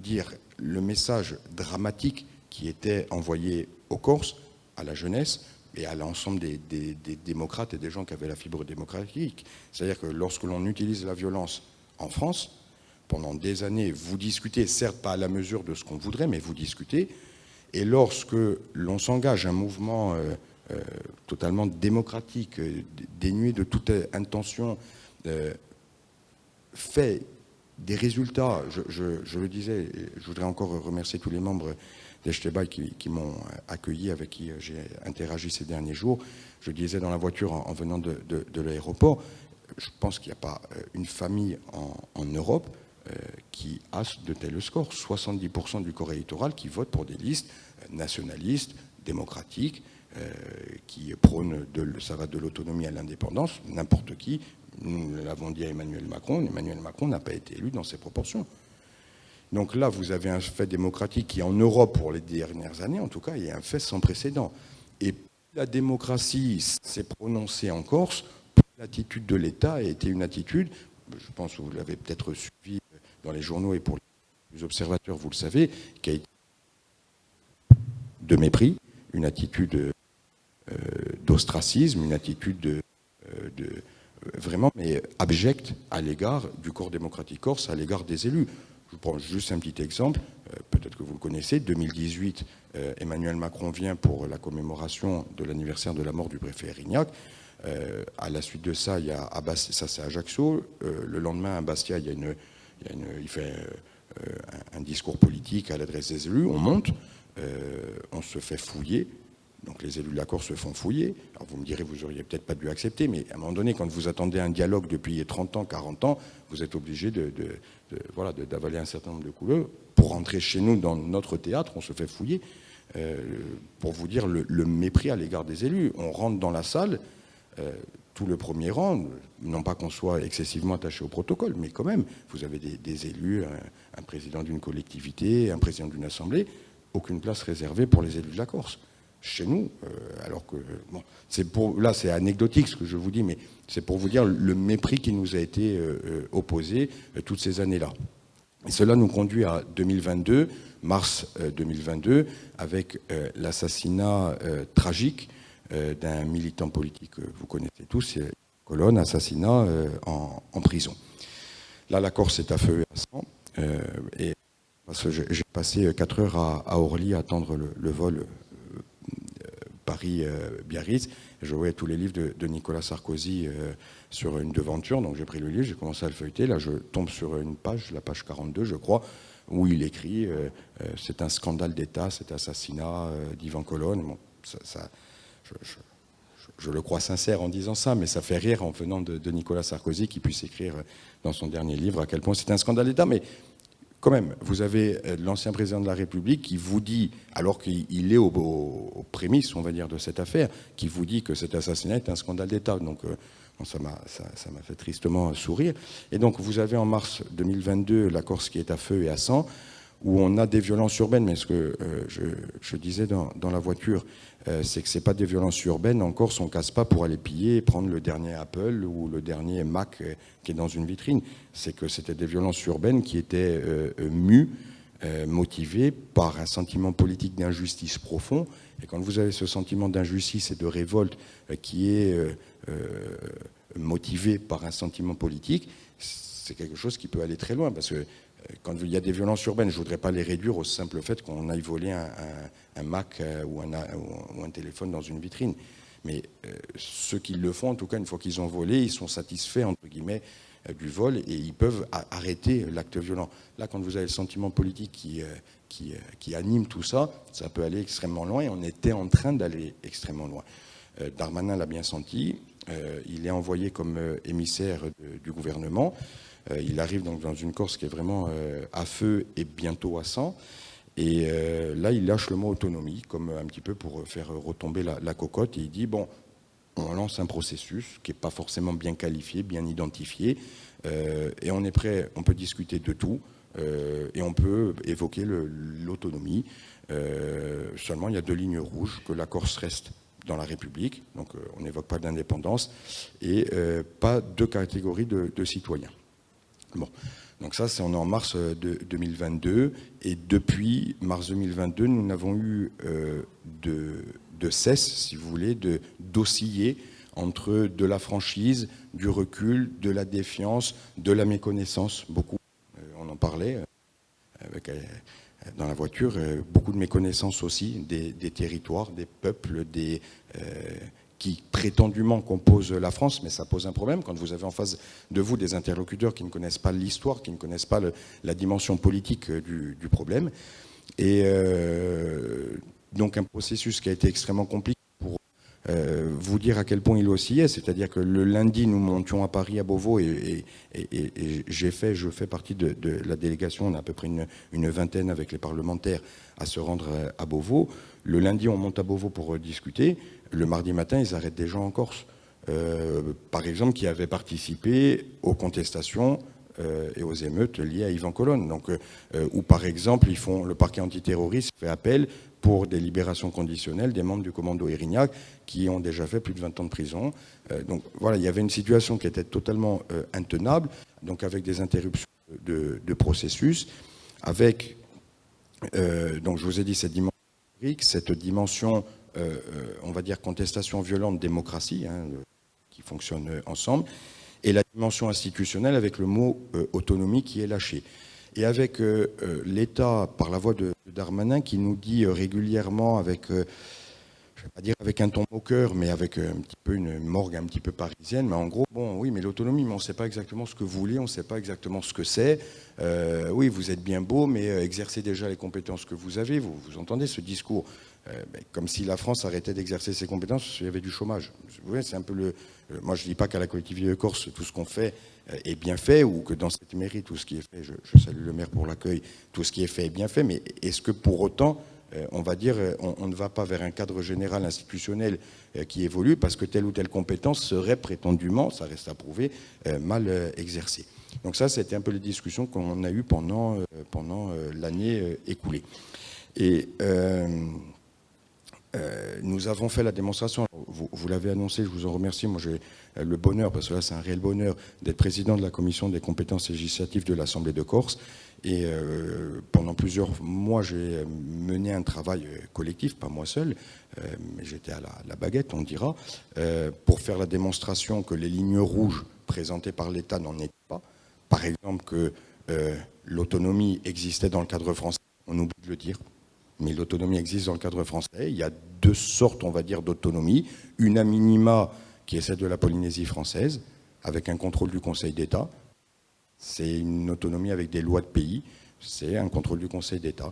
dire le message dramatique qui était envoyé aux Corses, à la jeunesse et à l'ensemble des démocrates et des gens qui avaient la fibre démocratique. C'est-à-dire que lorsque l'on utilise la violence en France, pendant des années, vous discutez, certes pas à la mesure de ce qu'on voudrait, mais vous discutez, et lorsque l'on s'engage un mouvement totalement démocratique, dénué de toute intention, fait des résultats, je le disais, je voudrais encore remercier tous les membres d'Echteba qui m'ont accueilli, avec qui j'ai interagi ces derniers jours. Je disais dans la voiture en venant de l'aéroport, je pense qu'il n'y a pas une famille en Europe qui a de tels scores. 70% du corps électoral qui vote pour des listes nationalistes, démocratiques, qui prônent ça va de l'autonomie à l'indépendance, n'importe qui. Nous l'avons dit à Emmanuel Macron n'a pas été élu dans ces proportions. Donc là, vous avez un fait démocratique qui, en Europe, pour les dernières années, en tout cas, est un fait sans précédent. Et la démocratie s'est prononcée en Corse, l'attitude de l'État a été une attitude, je pense que vous l'avez peut-être suivi dans les journaux et pour les observateurs, vous le savez, qui a été de mépris, une attitude d'ostracisme, une attitude vraiment mais abjecte à l'égard du corps démocratique corse, à l'égard des élus. Je prends juste un petit exemple, peut-être que vous le connaissez, 2018, Emmanuel Macron vient pour la commémoration de l'anniversaire de la mort du préfet Erignac. À la suite de ça, il y a ça c'est Ajaccio. Le lendemain, à Bastia, il fait un discours politique à l'adresse des élus. On monte, on se fait fouiller. Donc les élus de la Corse se font fouiller. Alors vous me direz, vous auriez peut-être pas dû accepter, mais à un moment donné, quand vous attendez un dialogue depuis 30 ans, 40 ans, vous êtes obligé d'avaler un certain nombre de couleurs. Pour rentrer chez nous dans notre théâtre, on se fait fouiller. Pour vous dire le mépris à l'égard des élus. On rentre dans la salle, tout le premier rang, non pas qu'on soit excessivement attaché au protocole, mais quand même, vous avez des élus, un président d'une collectivité, un président d'une assemblée, aucune place réservée pour les élus de la Corse. Chez nous, alors que, bon, là c'est anecdotique ce que je vous dis, mais c'est pour vous dire le mépris qui nous a été opposé toutes ces années-là. Et cela nous conduit à 2022, mars 2022, avec l'assassinat tragique d'un militant politique que vous connaissez tous, Colonne, assassinat en prison. Là, la Corse est à feu et à sang, et parce que j'ai passé 4 heures à Orly à attendre le vol Paris-Biarritz. Je voyais tous les livres de Nicolas Sarkozy sur une devanture, donc j'ai pris le livre, j'ai commencé à le feuilleter. Là, je tombe sur une page, la page 42, je crois, où il écrit c'est un scandale d'État, cet assassinat d'Yvan Colonne. Bon, je le crois sincère en disant ça, mais ça fait rire en venant de Nicolas Sarkozy qui puisse écrire dans son dernier livre à quel point c'est un scandale d'État. Mais quand même, vous avez l'ancien président de la République qui vous dit, alors qu'il est aux prémices, on va dire, de cette affaire, qui vous dit que cet assassinat est un scandale d'État. Donc, ça m'a fait tristement sourire. Et donc, vous avez en mars 2022 la Corse qui est à feu et à sang, où on a des violences urbaines. Mais ce que je disais dans la voiture, c'est que ce n'est pas des violences urbaines. En Corse, on ne casse pas pour aller piller et prendre le dernier Apple ou le dernier Mac qui est dans une vitrine. C'est que c'était des violences urbaines qui étaient mues, motivées par un sentiment politique d'injustice profond. Et quand vous avez ce sentiment d'injustice et de révolte qui est motivé par un sentiment politique, c'est quelque chose qui peut aller très loin. Parce que quand il y a des violences urbaines, je ne voudrais pas les réduire au simple fait qu'on aille voler un Mac ou un téléphone dans une vitrine. Mais ceux qui le font, en tout cas, une fois qu'ils ont volé, ils sont satisfaits, entre guillemets, du vol et ils peuvent arrêter l'acte violent. Là, quand vous avez le sentiment politique qui anime tout ça, ça peut aller extrêmement loin et on était en train d'aller extrêmement loin. Darmanin l'a bien senti, il est envoyé comme émissaire du gouvernement. Il arrive donc dans une Corse qui est vraiment à feu et bientôt à sang. Et là, il lâche le mot autonomie, comme un petit peu pour faire retomber la cocotte. Et il dit, bon, on lance un processus qui n'est pas forcément bien qualifié, bien identifié. Et on est prêt, on peut discuter de tout. Et on peut évoquer l'autonomie. Seulement, il y a 2 lignes rouges, que la Corse reste dans la République, donc on n'évoque pas d'indépendance, et pas de catégorie de citoyens. Bon, donc ça, on est en mars 2022, et depuis mars 2022, nous n'avons eu de cesse, si vous voulez, d'osciller entre de la franchise, du recul, de la défiance, de la méconnaissance, beaucoup, on en parlait dans la voiture, beaucoup de méconnaissance aussi des territoires, des peuples, qui prétendument composent la France, mais ça pose un problème quand vous avez en face de vous des interlocuteurs qui ne connaissent pas l'histoire, qui ne connaissent pas la dimension politique du problème. Et donc un processus qui a été extrêmement compliqué pour vous dire à quel point il oscillait, c'est-à-dire que le lundi, nous montions à Paris, à Beauvau, et je fais partie de la délégation, on a à peu près une vingtaine avec les parlementaires à se rendre à Beauvau. Le lundi, on monte à Beauvau pour discuter. Le mardi matin, ils arrêtent des gens en Corse, par exemple, qui avaient participé aux contestations et aux émeutes liées à Yvan Colonne. Donc, ou par exemple, le parquet antiterroriste fait appel pour des libérations conditionnelles des membres du commando Erignac qui ont déjà fait plus de 20 ans de prison. Donc voilà, il y avait une situation qui était totalement intenable, donc avec des interruptions de processus, avec, donc je vous ai dit, cette dimension, on va dire, contestation violente, démocratie, qui fonctionne ensemble, et la dimension institutionnelle avec le mot autonomie qui est lâché. Et avec l'État, par la voix de Darmanin, qui nous dit régulièrement, avec, je ne vais pas dire avec un ton moqueur, mais avec un petit peu une morgue un petit peu parisienne, mais en gros, bon, oui, mais l'autonomie, mais on ne sait pas exactement ce que vous voulez, on ne sait pas exactement ce que c'est. Oui, vous êtes bien beau, mais exercez déjà les compétences que vous avez. Vous entendez ce discours comme si la France arrêtait d'exercer ses compétences parce qu'il y avait du chômage. Vous voyez, c'est un peu moi, je ne dis pas qu'à la collectivité de Corse, tout ce qu'on fait est bien fait, ou que dans cette mairie, tout ce qui est fait, je salue le maire pour l'accueil, tout ce qui est fait est bien fait, mais est-ce que pour autant, on va dire, on ne va pas vers un cadre général institutionnel qui évolue parce que telle ou telle compétence serait prétendument, ça reste à prouver, mal exercée. Donc ça, c'était un peu les discussions qu'on a eues pendant l'année écoulée. Et nous avons fait la démonstration, vous l'avez annoncé, je vous en remercie, moi j'ai le bonheur, parce que là c'est un réel bonheur, d'être président de la commission des compétences législatives de l'Assemblée de Corse, et pendant plusieurs mois j'ai mené un travail collectif, pas moi seul, mais j'étais à la baguette, on dira, pour faire la démonstration que les lignes rouges présentées par l'État n'en étaient pas, par exemple que l'autonomie existait dans le cadre français, on oublie de le dire, mais l'autonomie existe dans le cadre français. Il y a deux sortes, on va dire, d'autonomie. Une à minima, qui est celle de la Polynésie française, avec un contrôle du Conseil d'État. C'est une autonomie avec des lois de pays. C'est un contrôle du Conseil d'État.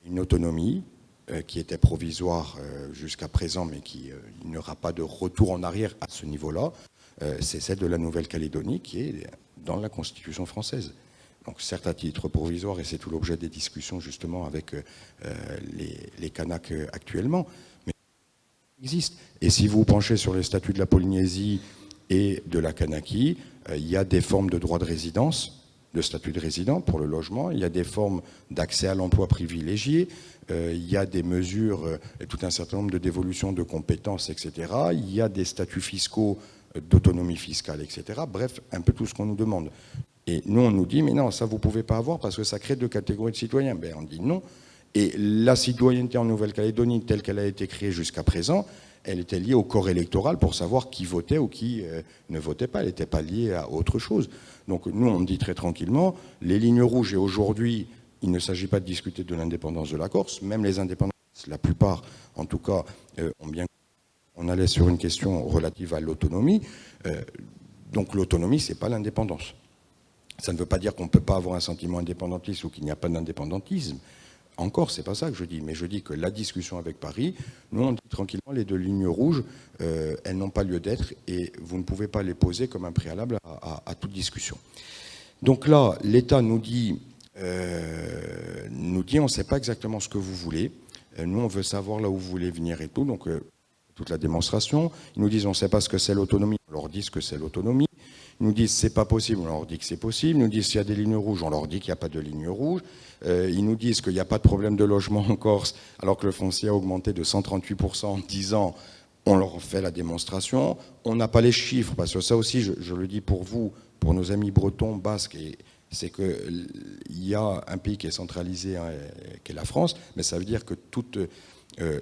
Une autonomie qui était provisoire jusqu'à présent, mais qui il n'y aura pas de retour en arrière à ce niveau-là. C'est celle de la Nouvelle-Calédonie, qui est dans la Constitution française. Donc certes à titre provisoire, et c'est tout l'objet des discussions justement avec les Kanaks actuellement, mais il existe. Et si vous penchez sur les statuts de la Polynésie et de la Kanaki, il y a des formes de droit de résidence, de statut de résident pour le logement, il y a des formes d'accès à l'emploi privilégié, il y a des mesures, tout un certain nombre de dévolutions de compétences, etc. Il y a des statuts fiscaux d'autonomie fiscale, etc. Bref, un peu tout ce qu'on nous demande. Et nous, on nous dit, mais non, ça, vous ne pouvez pas avoir parce que ça crée deux catégories de citoyens. Ben, on dit non. Et la citoyenneté en Nouvelle-Calédonie, telle qu'elle a été créée jusqu'à présent, elle était liée au corps électoral pour savoir qui votait ou qui ne votait pas. Elle n'était pas liée à autre chose. Donc nous, on dit très tranquillement, les lignes rouges, et aujourd'hui, il ne s'agit pas de discuter de l'indépendance de la Corse, même les indépendances, la plupart, en tout cas, ont bien... On allait sur une question relative à l'autonomie. Donc l'autonomie, ce n'est pas l'indépendance. Ça ne veut pas dire qu'on ne peut pas avoir un sentiment indépendantiste ou qu'il n'y a pas d'indépendantisme. Encore, c'est pas ça que je dis, mais je dis que la discussion avec Paris, nous on dit tranquillement, les deux lignes rouges, elles n'ont pas lieu d'être et vous ne pouvez pas les poser comme un préalable à toute discussion. Donc là, l'État nous dit on ne sait pas exactement ce que vous voulez, nous on veut savoir là où vous voulez venir et tout, donc toute la démonstration. Ils nous disent on ne sait pas ce que c'est l'autonomie, on leur dit ce que c'est l'autonomie. Ils nous disent c'est pas possible, on leur dit que c'est possible. Ils nous disent s'il y a des lignes rouges, on leur dit qu'il n'y a pas de lignes rouges. Ils nous disent qu'il n'y a pas de problème de logement en Corse, alors que le foncier a augmenté de 138% en 10 ans. On leur fait la démonstration. On n'a pas les chiffres, parce que ça aussi, je le dis pour vous, pour nos amis bretons, basques, c'est qu'il y a un pays qui est centralisé, hein, qui est la France, mais ça veut dire que toute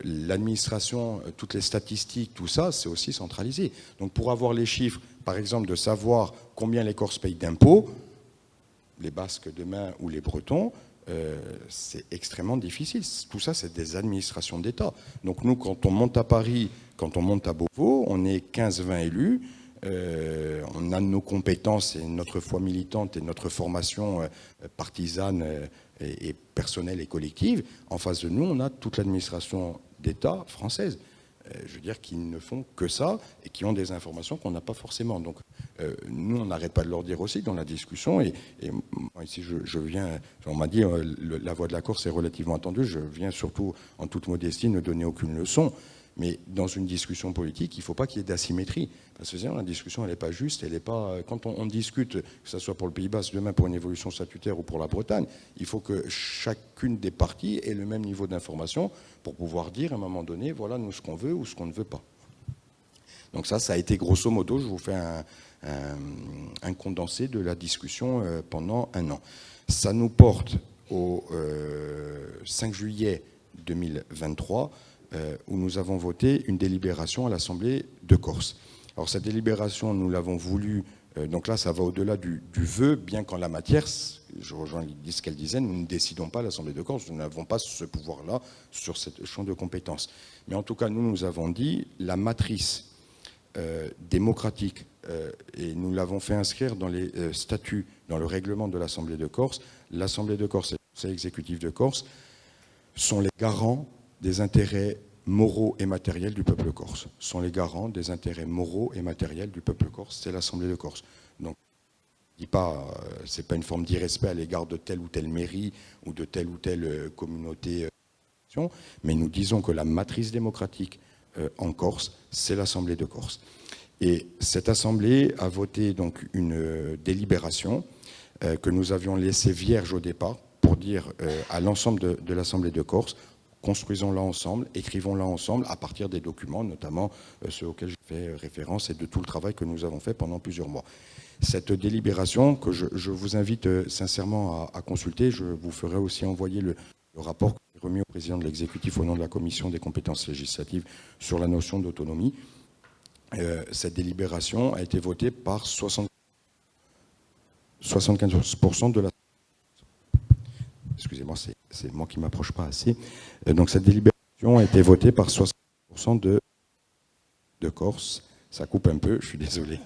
l'administration, toutes les statistiques, tout ça, c'est aussi centralisé. Donc pour avoir les chiffres, par exemple, de savoir combien les Corses payent d'impôts, les Basques demain ou les Bretons, c'est extrêmement difficile. Tout ça, c'est des administrations d'État. Donc nous, quand on monte à Paris, quand on monte à Beauvau, on est 15-20 élus, on a nos compétences et notre foi militante et notre formation partisane et personnelle et collective. En face de nous, on a toute l'administration d'État française. Je veux dire, qui ne font que ça et qui ont des informations qu'on n'a pas forcément. Donc, nous, on n'arrête pas de leur dire aussi dans la discussion. Et moi, ici, je viens, on m'a dit, la voix de la Corse est relativement attendue. Je viens surtout, en toute modestie, ne donner aucune leçon. Mais dans une discussion politique, il ne faut pas qu'il y ait d'asymétrie. Parce que sinon, la discussion, elle n'est pas juste. Elle est pas... Quand on discute, que ce soit pour le Pays Basque, demain pour une évolution statutaire ou pour la Bretagne, il faut que chacune des parties ait le même niveau d'information pour pouvoir dire à un moment donné, voilà, nous, ce qu'on veut ou ce qu'on ne veut pas. Donc ça a été grosso modo, je vous fais un condensé de la discussion pendant un an. Ça nous porte au 5 juillet 2023, où nous avons voté une délibération à l'Assemblée de Corse. Alors cette délibération, nous l'avons voulu, donc là ça va au-delà du vœu, bien qu'en la matière, je rejoins ce qu'elle disait, nous ne décidons pas à l'Assemblée de Corse, nous n'avons pas ce pouvoir-là sur ce champ de compétences. Mais en tout cas, nous avons dit, la matrice démocratique, et nous l'avons fait inscrire dans les statuts, dans le règlement de l'Assemblée de Corse, l'Assemblée de Corse et le Conseil exécutif de Corse sont les garants des intérêts moraux et matériels du peuple corse. Sont les garants des intérêts moraux et matériels du peuple corse. C'est l'Assemblée de Corse. Donc, je ne dis pas, c'est pas une forme d'irrespect à l'égard de telle ou telle mairie ou de telle ou telle communauté, mais nous disons que la matrice démocratique en Corse, c'est l'Assemblée de Corse. Et cette Assemblée a voté donc une délibération que nous avions laissée vierge au départ pour dire à l'ensemble de l'Assemblée de Corse, construisons-la ensemble, écrivons-la ensemble à partir des documents, notamment ceux auxquels je fais référence et de tout le travail que nous avons fait pendant plusieurs mois. Cette délibération que je vous invite sincèrement à consulter, je vous ferai aussi envoyer le rapport remis au président de l'exécutif au nom de la Commission des compétences législatives sur la notion d'autonomie. Cette délibération a été votée par 75% de la... Excusez-moi, c'est moi qui ne m'approche pas assez. Donc cette délibération a été votée par 60% de Corse. Ça coupe un peu, je suis désolé.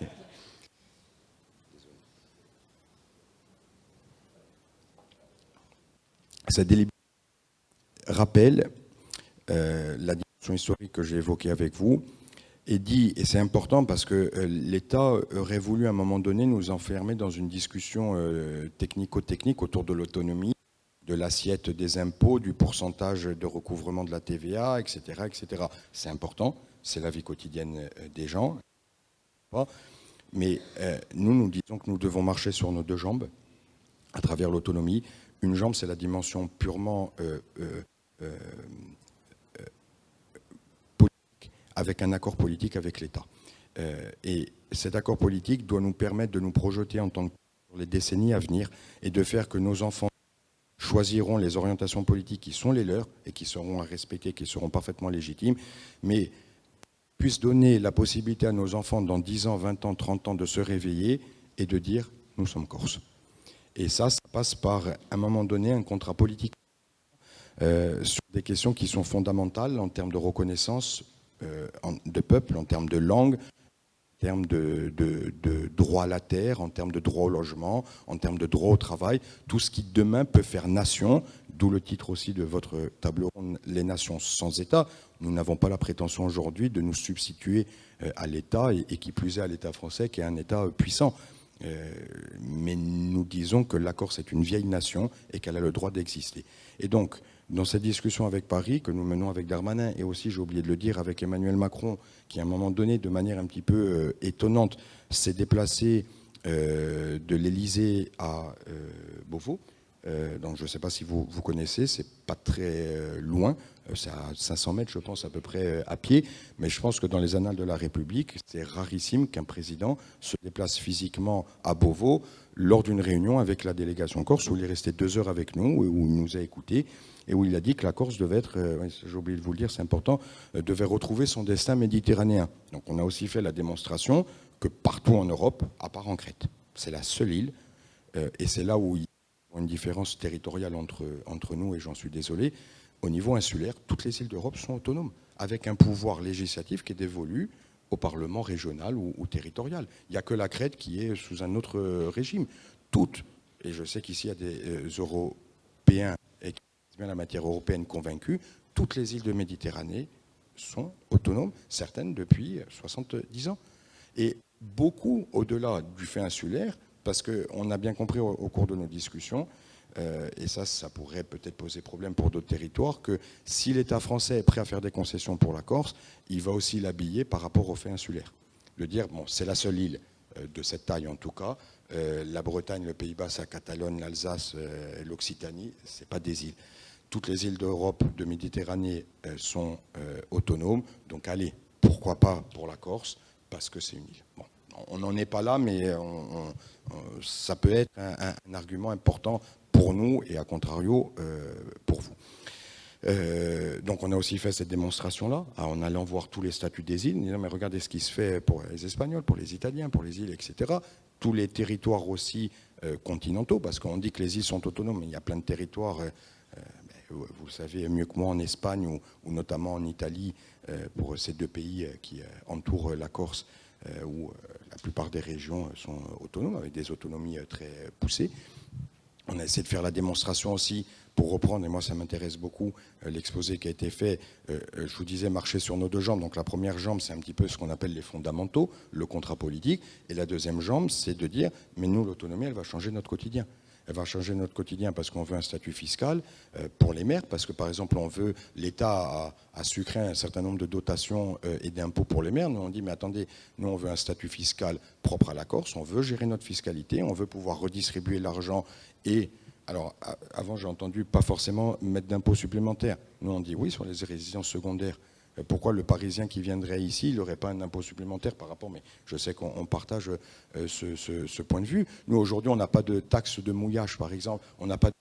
Cette délibération rappelle la dimension historique que j'ai évoquée avec vous et dit, et c'est important parce que l'État aurait voulu à un moment donné nous enfermer dans une discussion technico-technique autour de l'autonomie, de l'assiette des impôts, du pourcentage de recouvrement de la TVA, etc. etc. C'est important, c'est la vie quotidienne des gens. Mais nous disons que nous devons marcher sur nos deux jambes à travers l'autonomie. Une jambe, c'est la dimension purement politique, avec un accord politique avec l'État. Et cet accord politique doit nous permettre de nous projeter en tant que pour les décennies à venir et de faire que nos enfants choisiront les orientations politiques qui sont les leurs et qui seront à respecter, qui seront parfaitement légitimes, mais puissent donner la possibilité à nos enfants dans 10 ans, 20 ans, 30 ans de se réveiller et de dire « nous sommes Corses ». Et ça passe par, à un moment donné, un contrat politique sur des questions qui sont fondamentales en termes de reconnaissance de peuple, en termes de langue, en termes de droit à la terre, en termes de droit au logement, en termes de droit au travail, tout ce qui demain peut faire nation, d'où le titre aussi de votre table ronde, les nations sans État. Nous n'avons pas la prétention aujourd'hui de nous substituer à l'État, et qui plus est à l'État français, qui est un État puissant. Mais nous disons que la Corse est une vieille nation et qu'elle a le droit d'exister. Et donc, dans cette discussion avec Paris, que nous menons avec Darmanin, et aussi, j'ai oublié de le dire, avec Emmanuel Macron, qui à un moment donné, de manière un petit peu étonnante, s'est déplacé de l'Élysée à Beauvau, Donc je ne sais pas si vous connaissez, c'est pas très loin, c'est à 500 mètres je pense à peu près à pied, mais je pense que dans les annales de la République, c'est rarissime qu'un président se déplace physiquement à Beauvau lors d'une réunion avec la délégation corse, où il est resté 2 heures avec nous, où il nous a écoutés, et où il a dit que la Corse devait être, j'ai oublié de vous le dire, c'est important, devait retrouver son destin méditerranéen. Donc on a aussi fait la démonstration que partout en Europe, à part en Crète, c'est la seule île, et c'est là où il une différence territoriale entre nous, et j'en suis désolé. Au niveau insulaire, toutes les îles d'Europe sont autonomes, avec un pouvoir législatif qui est dévolu au Parlement régional ou territorial. Il n'y a que la Crète qui est sous un autre régime. Toutes, et je sais qu'ici il y a des Européens et qui connaissent bien la matière européenne convaincus, toutes les îles de Méditerranée sont autonomes, certaines depuis 70 ans. Et beaucoup au-delà du fait insulaire, parce qu'on a bien compris au cours de nos discussions, et ça pourrait peut-être poser problème pour d'autres territoires, que si l'État français est prêt à faire des concessions pour la Corse, il va aussi l'habiller par rapport au fait insulaire. De dire, bon, c'est la seule île de cette taille en tout cas, la Bretagne, le Pays Basque, la Catalogne, l'Alsace, l'Occitanie, ce n'est pas des îles. Toutes les îles d'Europe, de Méditerranée sont autonomes, donc allez, pourquoi pas pour la Corse, parce que c'est une île. Bon. On n'en est pas là, mais ça peut être un argument important pour nous et à contrario pour vous. Donc on a aussi fait cette démonstration-là, en allant voir tous les statuts des îles, en disant mais regardez ce qui se fait pour les Espagnols, pour les Italiens, pour les îles, etc. Tous les territoires aussi continentaux, parce qu'on dit que les îles sont autonomes, mais il y a plein de territoires, vous le savez mieux que moi, en Espagne ou notamment en Italie, pour ces 2 pays qui entourent la Corse, où la plupart des régions sont autonomes, avec des autonomies très poussées. On a essayé de faire la démonstration aussi, pour reprendre, et moi ça m'intéresse beaucoup, l'exposé qui a été fait, je vous disais marcher sur nos 2 jambes. Donc la première jambe, c'est un petit peu ce qu'on appelle les fondamentaux, le contrat politique, et la deuxième jambe, c'est de dire, mais nous, l'autonomie, elle va changer notre quotidien. Elle va changer notre quotidien parce qu'on veut un statut fiscal pour les maires, parce que par exemple on veut, l'État a sucré un certain nombre de dotations et d'impôts pour les maires. Nous on dit mais attendez, nous on veut un statut fiscal propre à la Corse, on veut gérer notre fiscalité, on veut pouvoir redistribuer l'argent. Et alors avant j'ai entendu pas forcément mettre d'impôts supplémentaires. Nous on dit oui sur les résidences secondaires. Pourquoi le Parisien qui viendrait ici, il n'aurait pas un impôt supplémentaire par rapport, mais je sais qu'on partage ce point de vue. Nous, aujourd'hui, on n'a pas de taxe de mouillage, par exemple, on n'a pas de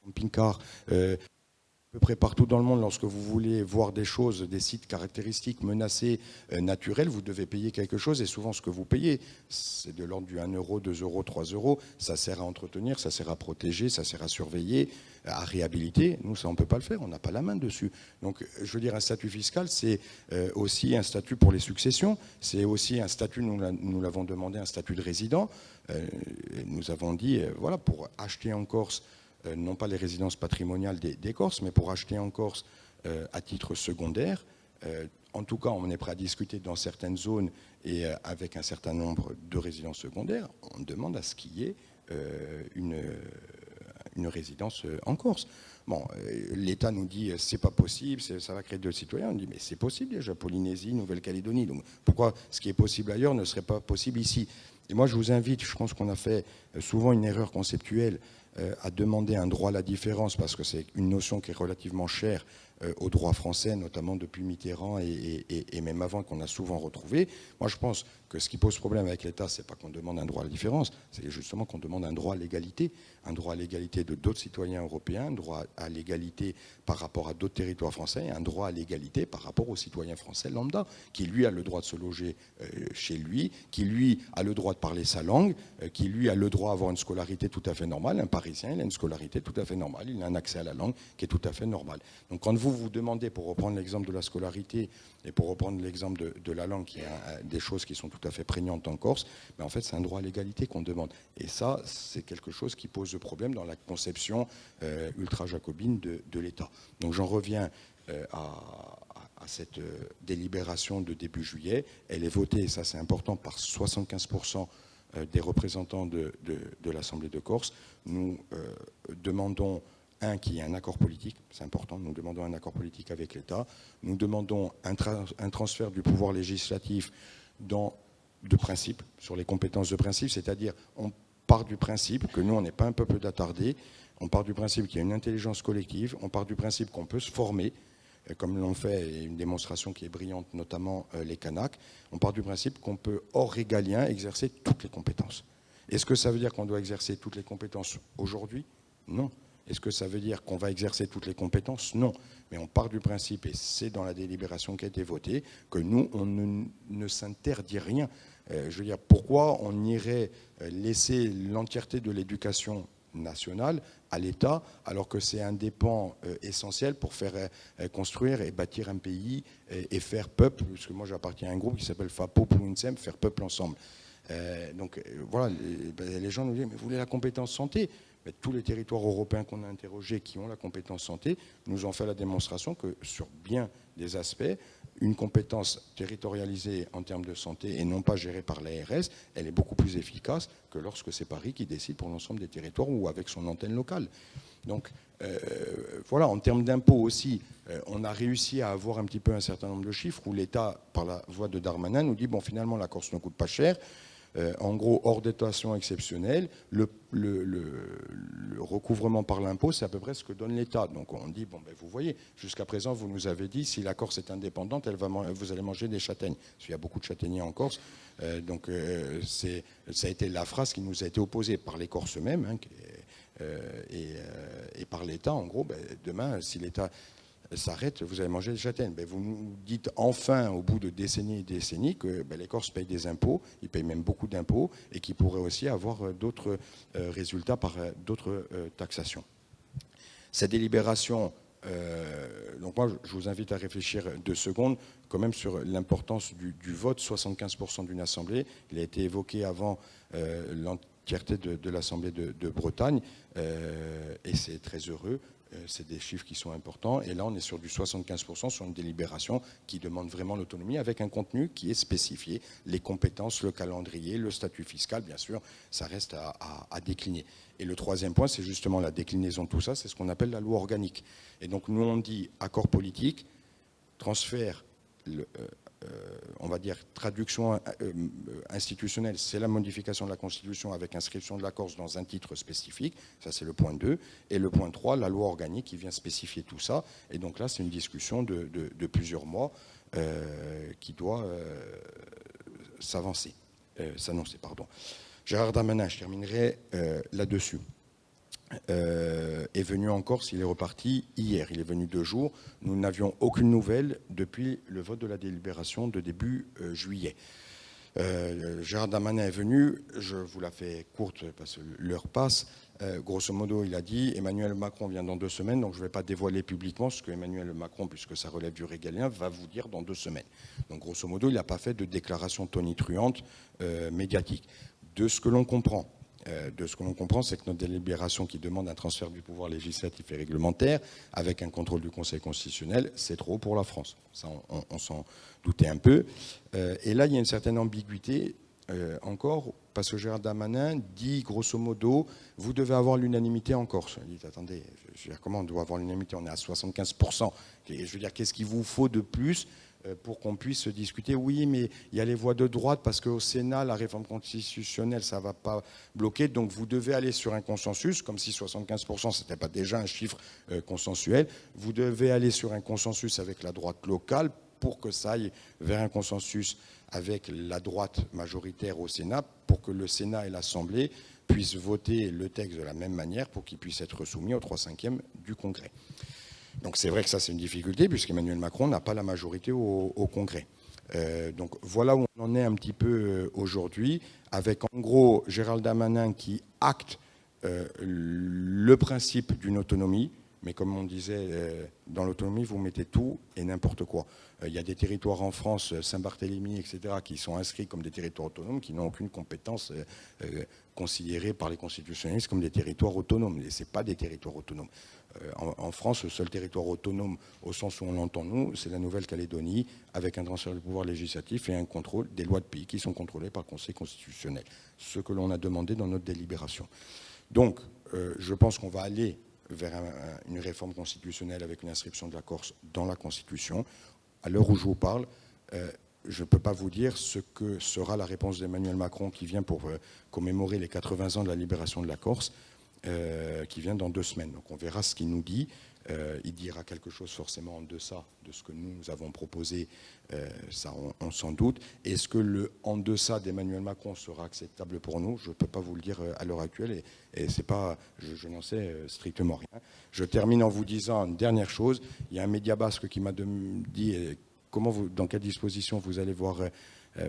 camping-car. À peu près partout dans le monde, lorsque vous voulez voir des choses, des sites caractéristiques menacés, naturels, vous devez payer quelque chose, et souvent ce que vous payez, c'est de l'ordre du 1 euro, 2 euros, 3 euros, ça sert à entretenir, ça sert à protéger, ça sert à surveiller, à réhabiliter. Nous, ça, on ne peut pas le faire, on n'a pas la main dessus. Donc, je veux dire, un statut fiscal, c'est aussi un statut pour les successions, c'est aussi un statut, nous l'avons demandé, un statut de résident. Nous avons dit, voilà, pour acheter en Corse, non pas les résidences patrimoniales des Corses, mais pour acheter en Corse à titre secondaire. En tout cas, on est prêt à discuter dans certaines zones et avec un certain nombre de résidences secondaires. On demande à ce qu'il y ait une résidence en Corse. Bon, l'État nous dit c'est pas possible, ça va créer 2 citoyens. On dit mais c'est possible déjà, Polynésie, Nouvelle-Calédonie. Donc pourquoi ce qui est possible ailleurs ne serait pas possible ici? Et moi je vous invite, je pense qu'on a fait souvent une erreur conceptuelle à demander un droit à la différence, parce que c'est une notion qui est relativement chère au droit français, notamment depuis Mitterrand et même avant, qu'on a souvent retrouvé. Moi, je pense que ce qui pose problème avec l'État, c'est pas qu'on demande un droit à la différence, c'est justement qu'on demande un droit à l'égalité de d'autres citoyens européens, un droit à l'égalité par rapport à d'autres territoires français, et un droit à l'égalité par rapport aux citoyens français lambda, qui lui a le droit de se loger chez lui, qui lui a le droit de parler sa langue, qui lui a le droit d'avoir une scolarité tout à fait normale. Un Parisien, il a une scolarité tout à fait normale, il a un accès à la langue qui est tout à fait normal. Donc quand vous demandez, pour reprendre l'exemple de la scolarité et pour reprendre l'exemple de la langue, qui est des choses qui sont tout à fait prégnantes en Corse, mais en fait c'est un droit à l'égalité qu'on demande. Et ça, c'est quelque chose qui pose problème dans la conception ultra-jacobine de l'État. Donc j'en reviens à cette délibération de début juillet. Elle est votée, et ça c'est important, par 75% des représentants de l'Assemblée de Corse. Nous demandons qu'il y ait un accord politique, c'est important, nous demandons un accord politique avec l'État. Nous demandons un transfert du pouvoir législatif de principe, sur les compétences de principe, c'est-à-dire on part du principe que nous, on n'est pas un peuple d'attardés, On part du principe qu'il y a une intelligence collective, on part du principe qu'on peut se former, comme l'ont fait, et une démonstration qui est brillante, notamment les Kanaks. On part du principe qu'on peut, hors régalien, exercer toutes les compétences. Est-ce que ça veut dire qu'on doit exercer toutes les compétences aujourd'hui? Non. Est-ce que ça veut dire qu'on va exercer toutes les compétences? Non. Mais on part du principe, et c'est dans la délibération qui a été votée, que nous, on ne s'interdit rien. Je veux dire, pourquoi on irait laisser l'entièreté de l'éducation nationale à l'État, alors que c'est un des pans essentiel pour faire construire et bâtir un pays et faire peuple, parce que moi j'appartiens à un groupe qui s'appelle FAPO pour l'UNSEM, faire peuple ensemble. Donc voilà, les gens nous disent, mais vous voulez la compétence santé? Mais tous les territoires européens qu'on a interrogés qui ont la compétence santé nous ont fait la démonstration que sur bien des aspects, une compétence territorialisée en termes de santé et non pas gérée par l'ARS, elle est beaucoup plus efficace que lorsque c'est Paris qui décide pour l'ensemble des territoires ou avec son antenne locale. Donc voilà, en termes d'impôts aussi, on a réussi à avoir un petit peu un certain nombre de chiffres où l'État, par la voix de Darmanin, nous dit, bon, finalement, la Corse ne coûte pas cher. En gros, hors dotation exceptionnelle, le recouvrement par l'impôt, c'est à peu près ce que donne l'État. Donc on dit, bon, ben, vous voyez, jusqu'à présent, vous nous avez dit, si la Corse est indépendante, vous allez manger des châtaignes. Parce qu'il y a beaucoup de châtaigniers en Corse. Donc ça a été la phrase qui nous a été opposée par les Corses eux-mêmes, hein, et par l'État. En gros, ben, demain, si l'État s'arrête, vous allez manger des châtaignes. Ben, vous nous dites enfin, au bout de décennies et décennies, que ben, les Corses payent des impôts, ils payent même beaucoup d'impôts, et qu'ils pourraient aussi avoir d'autres résultats par d'autres taxations. Cette délibération, donc moi je vous invite à réfléchir 2 secondes quand même sur l'importance du vote, 75% d'une assemblée. Il a été évoqué avant l'entièreté de l'Assemblée de Bretagne, et c'est très heureux. C'est des chiffres qui sont importants. Et là, on est sur du 75% sur une délibération qui demande vraiment l'autonomie avec un contenu qui est spécifié. Les compétences, le calendrier, le statut fiscal, bien sûr, ça reste à décliner. Et le 3e point, c'est justement la déclinaison de tout ça. C'est ce qu'on appelle la loi organique. Et donc, nous, on dit accord politique, transfert, on va dire traduction institutionnelle, c'est la modification de la Constitution avec inscription de la Corse dans un titre spécifique, ça c'est le point 2, et le point 3, la loi organique qui vient spécifier tout ça, et donc là c'est une discussion de plusieurs mois qui doit s'annoncer. Gérald Darmanin, je terminerai là-dessus. Est venu en Corse, il est reparti hier, il est venu 2 jours. Nous n'avions aucune nouvelle depuis le vote de la délibération de début juillet. Gérald Darmanin est venu, je vous la fais courte parce que l'heure passe. Grosso modo, il a dit Emmanuel Macron vient dans 2 semaines, donc je ne vais pas dévoiler publiquement ce que Emmanuel Macron, puisque ça relève du régalien, va vous dire dans 2 semaines. Donc grosso modo, il n'a pas fait de déclaration tonitruante médiatique. De ce que l'on comprend, c'est que notre délibération qui demande un transfert du pouvoir législatif et réglementaire avec un contrôle du Conseil constitutionnel, c'est trop pour la France. Ça, on s'en doutait un peu. Et là, il y a une certaine ambiguïté encore, parce que Gérald Darmanin dit, grosso modo, vous devez avoir l'unanimité en Corse. Il dit, attendez, je veux dire, comment on doit avoir l'unanimité? On est à 75%. Et je veux dire, qu'est-ce qu'il vous faut de plus pour qu'on puisse discuter? Oui, mais il y a les voix de droite parce qu'au Sénat, la réforme constitutionnelle, ça ne va pas bloquer. Donc vous devez aller sur un consensus, comme si 75%, ce n'était pas déjà un chiffre consensuel. Vous devez aller sur un consensus avec la droite locale pour que ça aille vers un consensus avec la droite majoritaire au Sénat, pour que le Sénat et l'Assemblée puissent voter le texte de la même manière pour qu'il puisse être soumis au 3/5 du Congrès. Donc c'est vrai que ça c'est une difficulté puisqu'Emmanuel Macron n'a pas la majorité au Congrès. Donc voilà où on en est un petit peu aujourd'hui, avec en gros Gérald Darmanin qui acte le principe d'une autonomie, mais comme on disait, dans l'autonomie vous mettez tout et n'importe quoi. Il y a des territoires en France, Saint-Barthélemy, etc., qui sont inscrits comme des territoires autonomes, qui n'ont aucune compétence considérée par les constitutionnalistes comme des territoires autonomes. Et ce n'est pas des territoires autonomes. En France, le seul territoire autonome, au sens où on l'entend nous, c'est la Nouvelle-Calédonie, avec un transfert du pouvoir législatif et un contrôle des lois de pays qui sont contrôlées par le Conseil constitutionnel. Ce que l'on a demandé dans notre délibération. Donc, je pense qu'on va aller vers une réforme constitutionnelle avec une inscription de la Corse dans la Constitution. À l'heure où je vous parle, je ne peux pas vous dire ce que sera la réponse d'Emmanuel Macron qui vient pour commémorer les 80 ans de la libération de la Corse. qui vient dans 2 semaines. Donc on verra ce qu'il nous dit. Il dira quelque chose forcément en deçà de ce que nous avons proposé, ça on s'en doute. Est-ce que le en deçà d'Emmanuel Macron sera acceptable pour nous? Je ne peux pas vous le dire à l'heure actuelle et c'est pas, je n'en sais strictement rien. Je termine en vous disant une dernière chose. Il y a un média basque qui m'a dit dans quelle disposition vous allez voir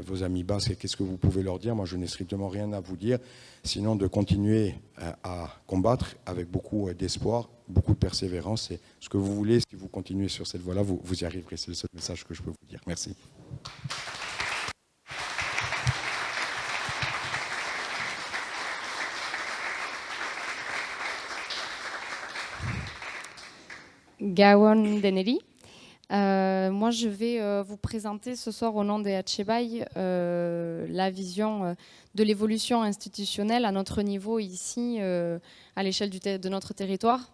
vos amis basques et qu'est-ce que vous pouvez leur dire. Moi, je n'ai strictement rien à vous dire, sinon de continuer à combattre avec beaucoup d'espoir, beaucoup de persévérance. Et ce que vous voulez, si vous continuez sur cette voie-là, vous y arriverez. C'est le seul message que je peux vous dire. Merci. Gawon Deneli. Moi, je vais vous présenter ce soir au nom des Atxebai la vision de l'évolution institutionnelle à notre niveau ici, à l'échelle de notre territoire,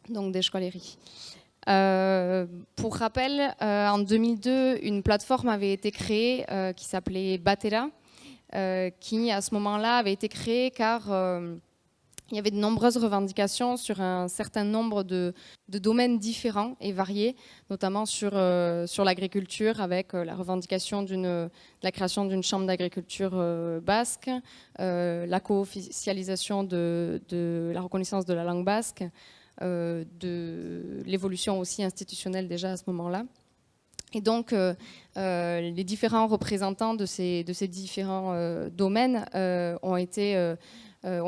donc des Scoleries. Pour rappel, en 2002, une plateforme avait été créée qui s'appelait Batera, qui à ce moment-là avait été créée car il y avait de nombreuses revendications sur un certain nombre de domaines différents et variés, notamment sur l'agriculture, avec la revendication de la création d'une chambre d'agriculture basque, la co-officialisation de la reconnaissance de la langue basque, de l'évolution aussi institutionnelle déjà à ce moment-là. Et donc, les différents représentants de ces différents domaines ont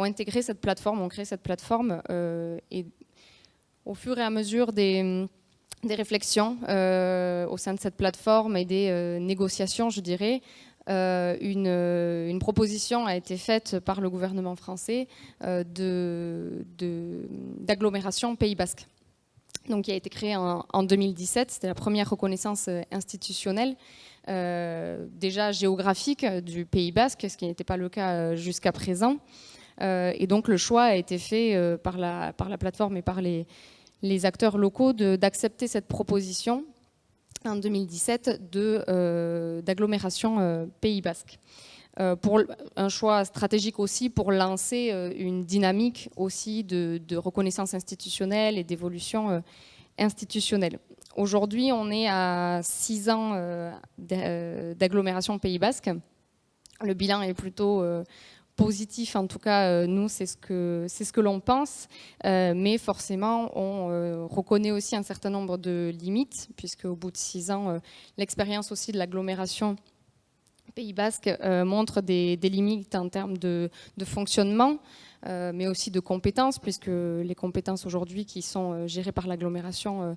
intégré cette plateforme, ont créé cette plateforme et au fur et à mesure des réflexions au sein de cette plateforme et des négociations, je dirais, une proposition a été faite par le gouvernement français d'agglomération Pays Basque. Donc, qui a été créée en 2017, c'était la première reconnaissance institutionnelle, déjà géographique du Pays Basque, ce qui n'était pas le cas jusqu'à présent. Et donc le choix a été fait par la plateforme et par les acteurs locaux d'accepter cette proposition en 2017 d'agglomération Pays Basque. Pour un choix stratégique aussi pour lancer une dynamique aussi de reconnaissance institutionnelle et d'évolution institutionnelle. Aujourd'hui, on est à 6 ans d'agglomération Pays Basque. Le bilan est plutôt positif, en tout cas, nous, c'est ce que l'on pense, mais forcément, on reconnaît aussi un certain nombre de limites, puisque au bout de 6 ans, l'expérience aussi de l'agglomération Pays Basque montre des limites en termes de fonctionnement, mais aussi de compétences, puisque les compétences aujourd'hui qui sont gérées par l'agglomération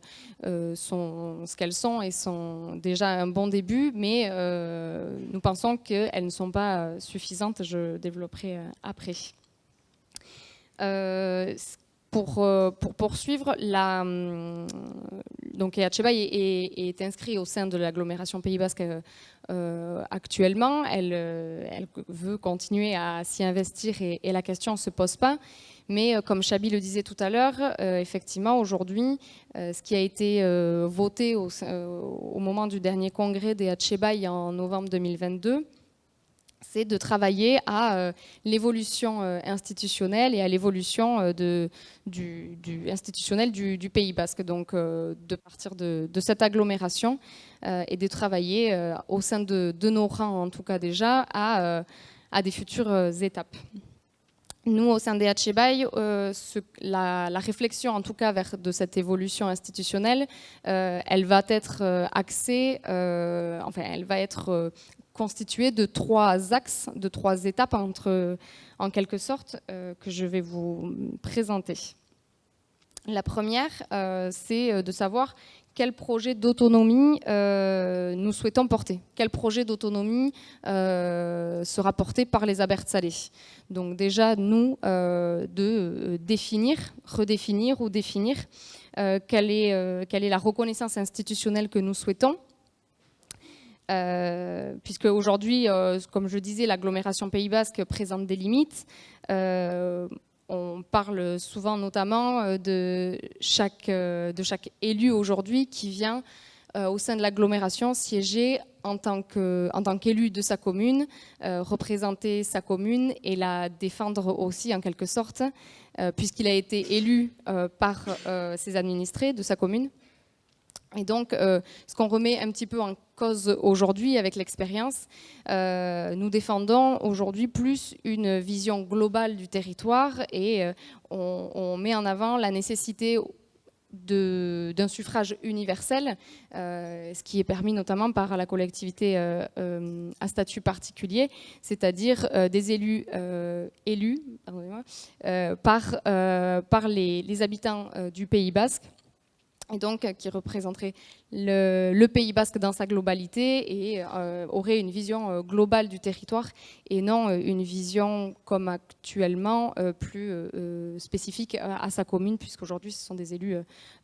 sont ce qu'elles sont et sont déjà un bon début, mais nous pensons qu'elles ne sont pas suffisantes. Je développerai après. Pour poursuivre, donc Atxebai est inscrit au sein de l'agglomération Pays Basque actuellement. Elle veut continuer à s'y investir et la question ne se pose pas. Mais comme Chabi le disait tout à l'heure, effectivement, aujourd'hui, ce qui a été voté au moment du dernier congrès des Atxebai en novembre 2022, c'est de travailler à l'évolution institutionnelle et à l'évolution institutionnelle du Pays Basque. Donc, de partir de cette agglomération et de travailler au sein de nos rangs, en tout cas déjà, à des futures étapes. Nous, au sein des Atxebai, la réflexion, en tout cas, de cette évolution institutionnelle, elle va être axée, elle va être constituée de 3 axes, de 3 étapes, en quelque sorte, que je vais vous présenter. La première, c'est de savoir quel projet d'autonomie nous souhaitons porter. Quel projet d'autonomie sera porté par les Abertzale. Donc déjà, nous, de redéfinir ou définir quelle est la reconnaissance institutionnelle que nous souhaitons. Puisque aujourd'hui, comme je disais, l'agglomération Pays Basque présente des limites. On parle souvent notamment de chaque élu aujourd'hui qui vient au sein de l'agglomération, siéger en tant qu'élu de sa commune, représenter sa commune et la défendre aussi en quelque sorte, puisqu'il a été élu par ses administrés de sa commune. Et donc, ce qu'on remet un petit peu en cause aujourd'hui avec l'expérience, nous défendons aujourd'hui plus une vision globale du territoire et on met en avant la nécessité d'un suffrage universel, ce qui est permis notamment par la collectivité à statut particulier, c'est-à-dire des élus par les habitants du Pays basque, et donc qui représenterait le Pays basque dans sa globalité et aurait une vision globale du territoire et non une vision comme actuellement plus spécifique à sa commune, puisqu'aujourd'hui ce sont des élus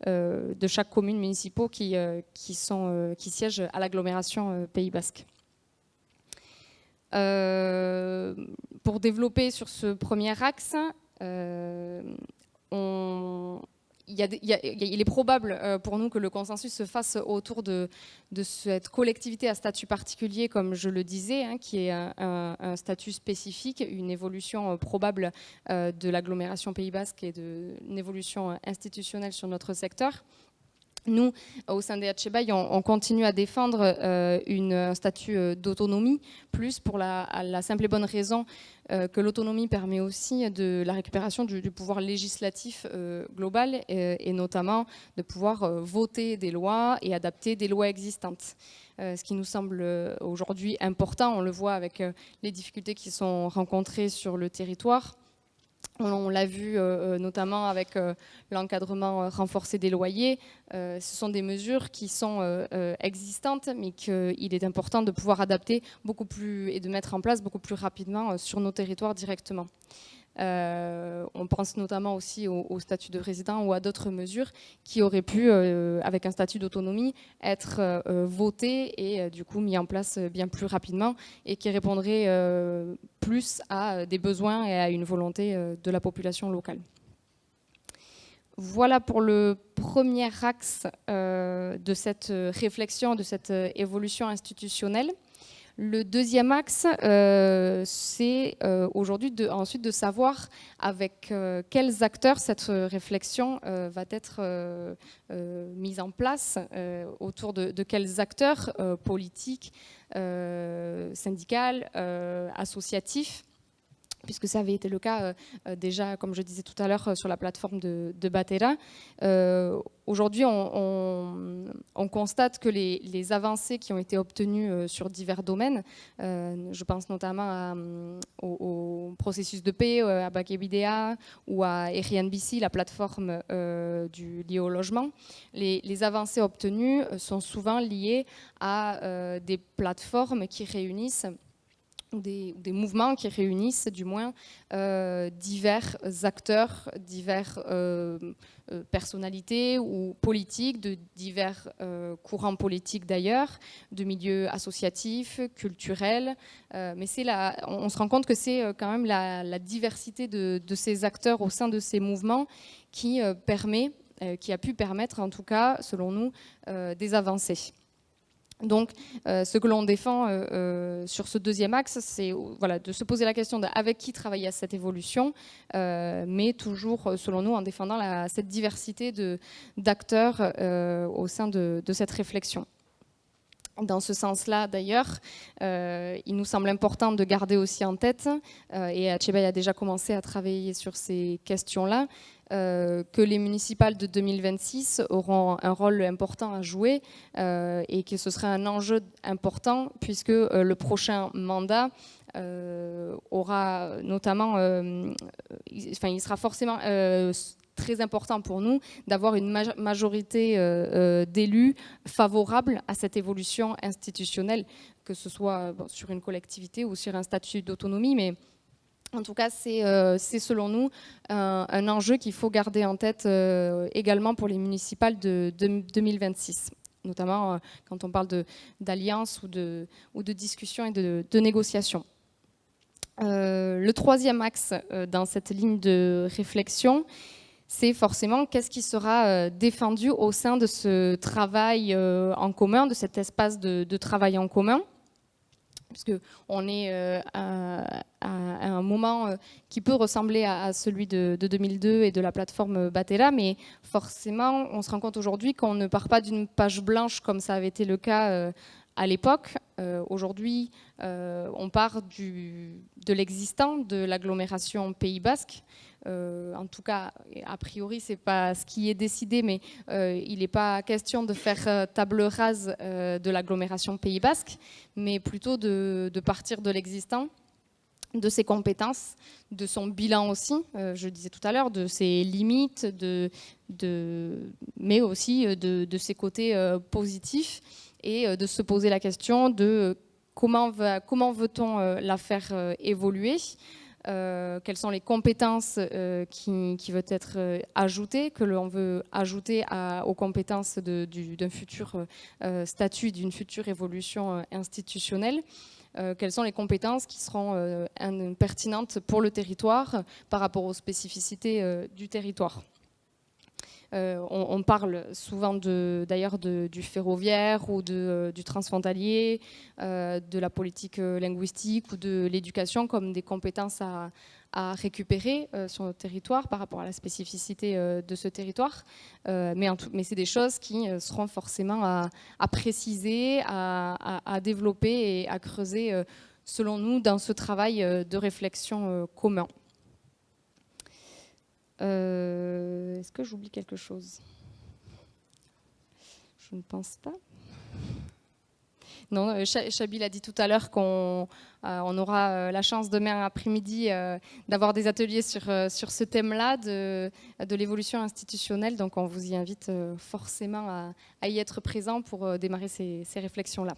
de chaque commune municipale qui siègent à l'agglomération Pays basque. Pour développer sur ce premier axe, il est probable pour nous que le consensus se fasse autour de cette collectivité à statut particulier, comme je le disais, qui est un statut spécifique, une évolution probable de l'agglomération Pays basque et une évolution institutionnelle sur notre secteur. Nous, au sein des Etxebai, on continue à défendre un statut d'autonomie, plus pour la simple et bonne raison que l'autonomie permet aussi de la récupération du pouvoir législatif global et notamment de pouvoir voter des lois et adapter des lois existantes. Ce qui nous semble aujourd'hui important, on le voit avec les difficultés qui sont rencontrées sur le territoire. On l'a vu notamment avec l'encadrement renforcé des loyers. Ce sont des mesures qui sont existantes, mais qu'il est important de pouvoir adapter beaucoup plus et de mettre en place beaucoup plus rapidement sur nos territoires directement. On pense notamment aussi au statut de résident ou à d'autres mesures qui auraient pu, avec un statut d'autonomie, être votées et du coup mis en place bien plus rapidement et qui répondraient plus à des besoins et à une volonté de la population locale. Voilà pour le premier axe de cette réflexion, de cette évolution institutionnelle. Le deuxième axe, c'est aujourd'hui ensuite de savoir avec quels acteurs cette réflexion va être mise en place, autour de quels acteurs politiques, syndicaux, associatifs, puisque ça avait été le cas déjà, comme je disais tout à l'heure, sur la plateforme de Batera. Aujourd'hui, on constate que les avancées qui ont été obtenues sur divers domaines, je pense notamment au processus de paix, à Bakebidea ou à Erianbisi, la plateforme liée au logement, les avancées obtenues sont souvent liées à des plateformes qui réunissent des mouvements qui réunissent du moins divers acteurs, diverses personnalités ou politiques, de divers courants politiques d'ailleurs, de milieux associatifs, culturels. Mais on se rend compte que c'est quand même la diversité de ces acteurs au sein de ces mouvements qui a pu permettre, en tout cas, selon nous, des avancées. Donc, ce que l'on défend sur ce deuxième axe, c'est de se poser la question avec qui travailler à cette évolution, mais toujours, selon nous, en défendant cette diversité d'acteurs au sein de cette réflexion. Dans ce sens-là, d'ailleurs, il nous semble important de garder aussi en tête, et Etxebai a déjà commencé à travailler sur ces questions-là, que les municipales de 2026 auront un rôle important à jouer et que ce sera un enjeu important puisque le prochain mandat aura notamment, il sera forcément très important pour nous d'avoir une majorité d'élus favorables à cette évolution institutionnelle, que ce soit sur une collectivité ou sur un statut d'autonomie, mais en tout cas, c'est selon nous un enjeu qu'il faut garder en tête également pour les municipales de 2026, notamment quand on parle d'alliance ou de discussion et de négociation. Le troisième axe dans cette ligne de réflexion, c'est forcément qu'est-ce qui sera défendu au sein de ce travail en commun, de cet espace de travail en commun. Puisqu'on est à un moment qui peut ressembler à celui de 2002 et de la plateforme Batella, mais forcément, on se rend compte aujourd'hui qu'on ne part pas d'une page blanche comme ça avait été le cas à l'époque. Aujourd'hui, on part de l'existant, de l'agglomération Pays Basque. En tout cas, a priori, c'est pas ce qui est décidé, mais il n'est pas question de faire table rase de l'agglomération Pays Basque, mais plutôt de partir de l'existant, de ses compétences, de son bilan aussi, je disais tout à l'heure, de ses limites, mais aussi de ses côtés positifs, et de se poser la question de comment veut-on la faire évoluer. Quelles sont les compétences qui veulent être ajoutées, que l'on veut ajouter aux compétences d'un futur statut, d'une future évolution institutionnelle. Quelles sont les compétences qui seront pertinentes pour le territoire par rapport aux spécificités du territoire. On parle souvent d'ailleurs du ferroviaire ou du transfrontalier, de la politique linguistique ou de l'éducation comme des compétences à récupérer sur notre territoire par rapport à la spécificité de ce territoire. Mais c'est des choses qui seront forcément à préciser, à développer et à creuser, selon nous, dans ce travail de réflexion commun. Est-ce que j'oublie quelque chose? Je ne pense pas. Non, Chabil a dit tout à l'heure qu'on aura la chance demain après-midi d'avoir des ateliers sur ce thème-là de l'évolution institutionnelle. Donc on vous y invite forcément à y être présent pour démarrer ces réflexions-là.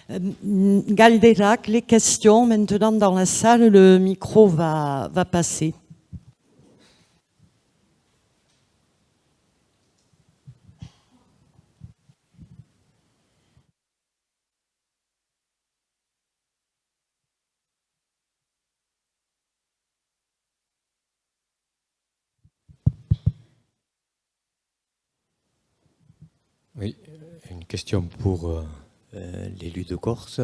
Galderak, les questions maintenant dans la salle, le micro va passer. Oui, une question pour l'élu de Corse.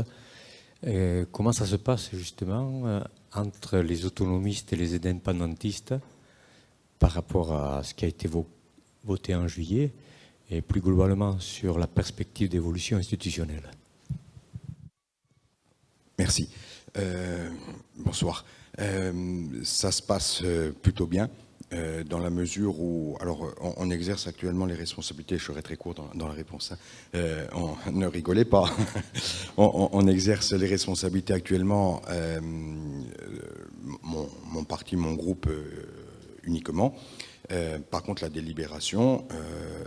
Comment ça se passe justement entre les autonomistes et les indépendantistes par rapport à ce qui a été voté en juillet et plus globalement sur la perspective d'évolution institutionnelle? Merci. Bonsoir. Ça se passe plutôt bien. Dans la mesure où, alors on exerce actuellement les responsabilités, je serai très court dans la réponse, ne rigolez pas, on exerce les responsabilités actuellement, mon parti, mon groupe uniquement. Par contre, la délibération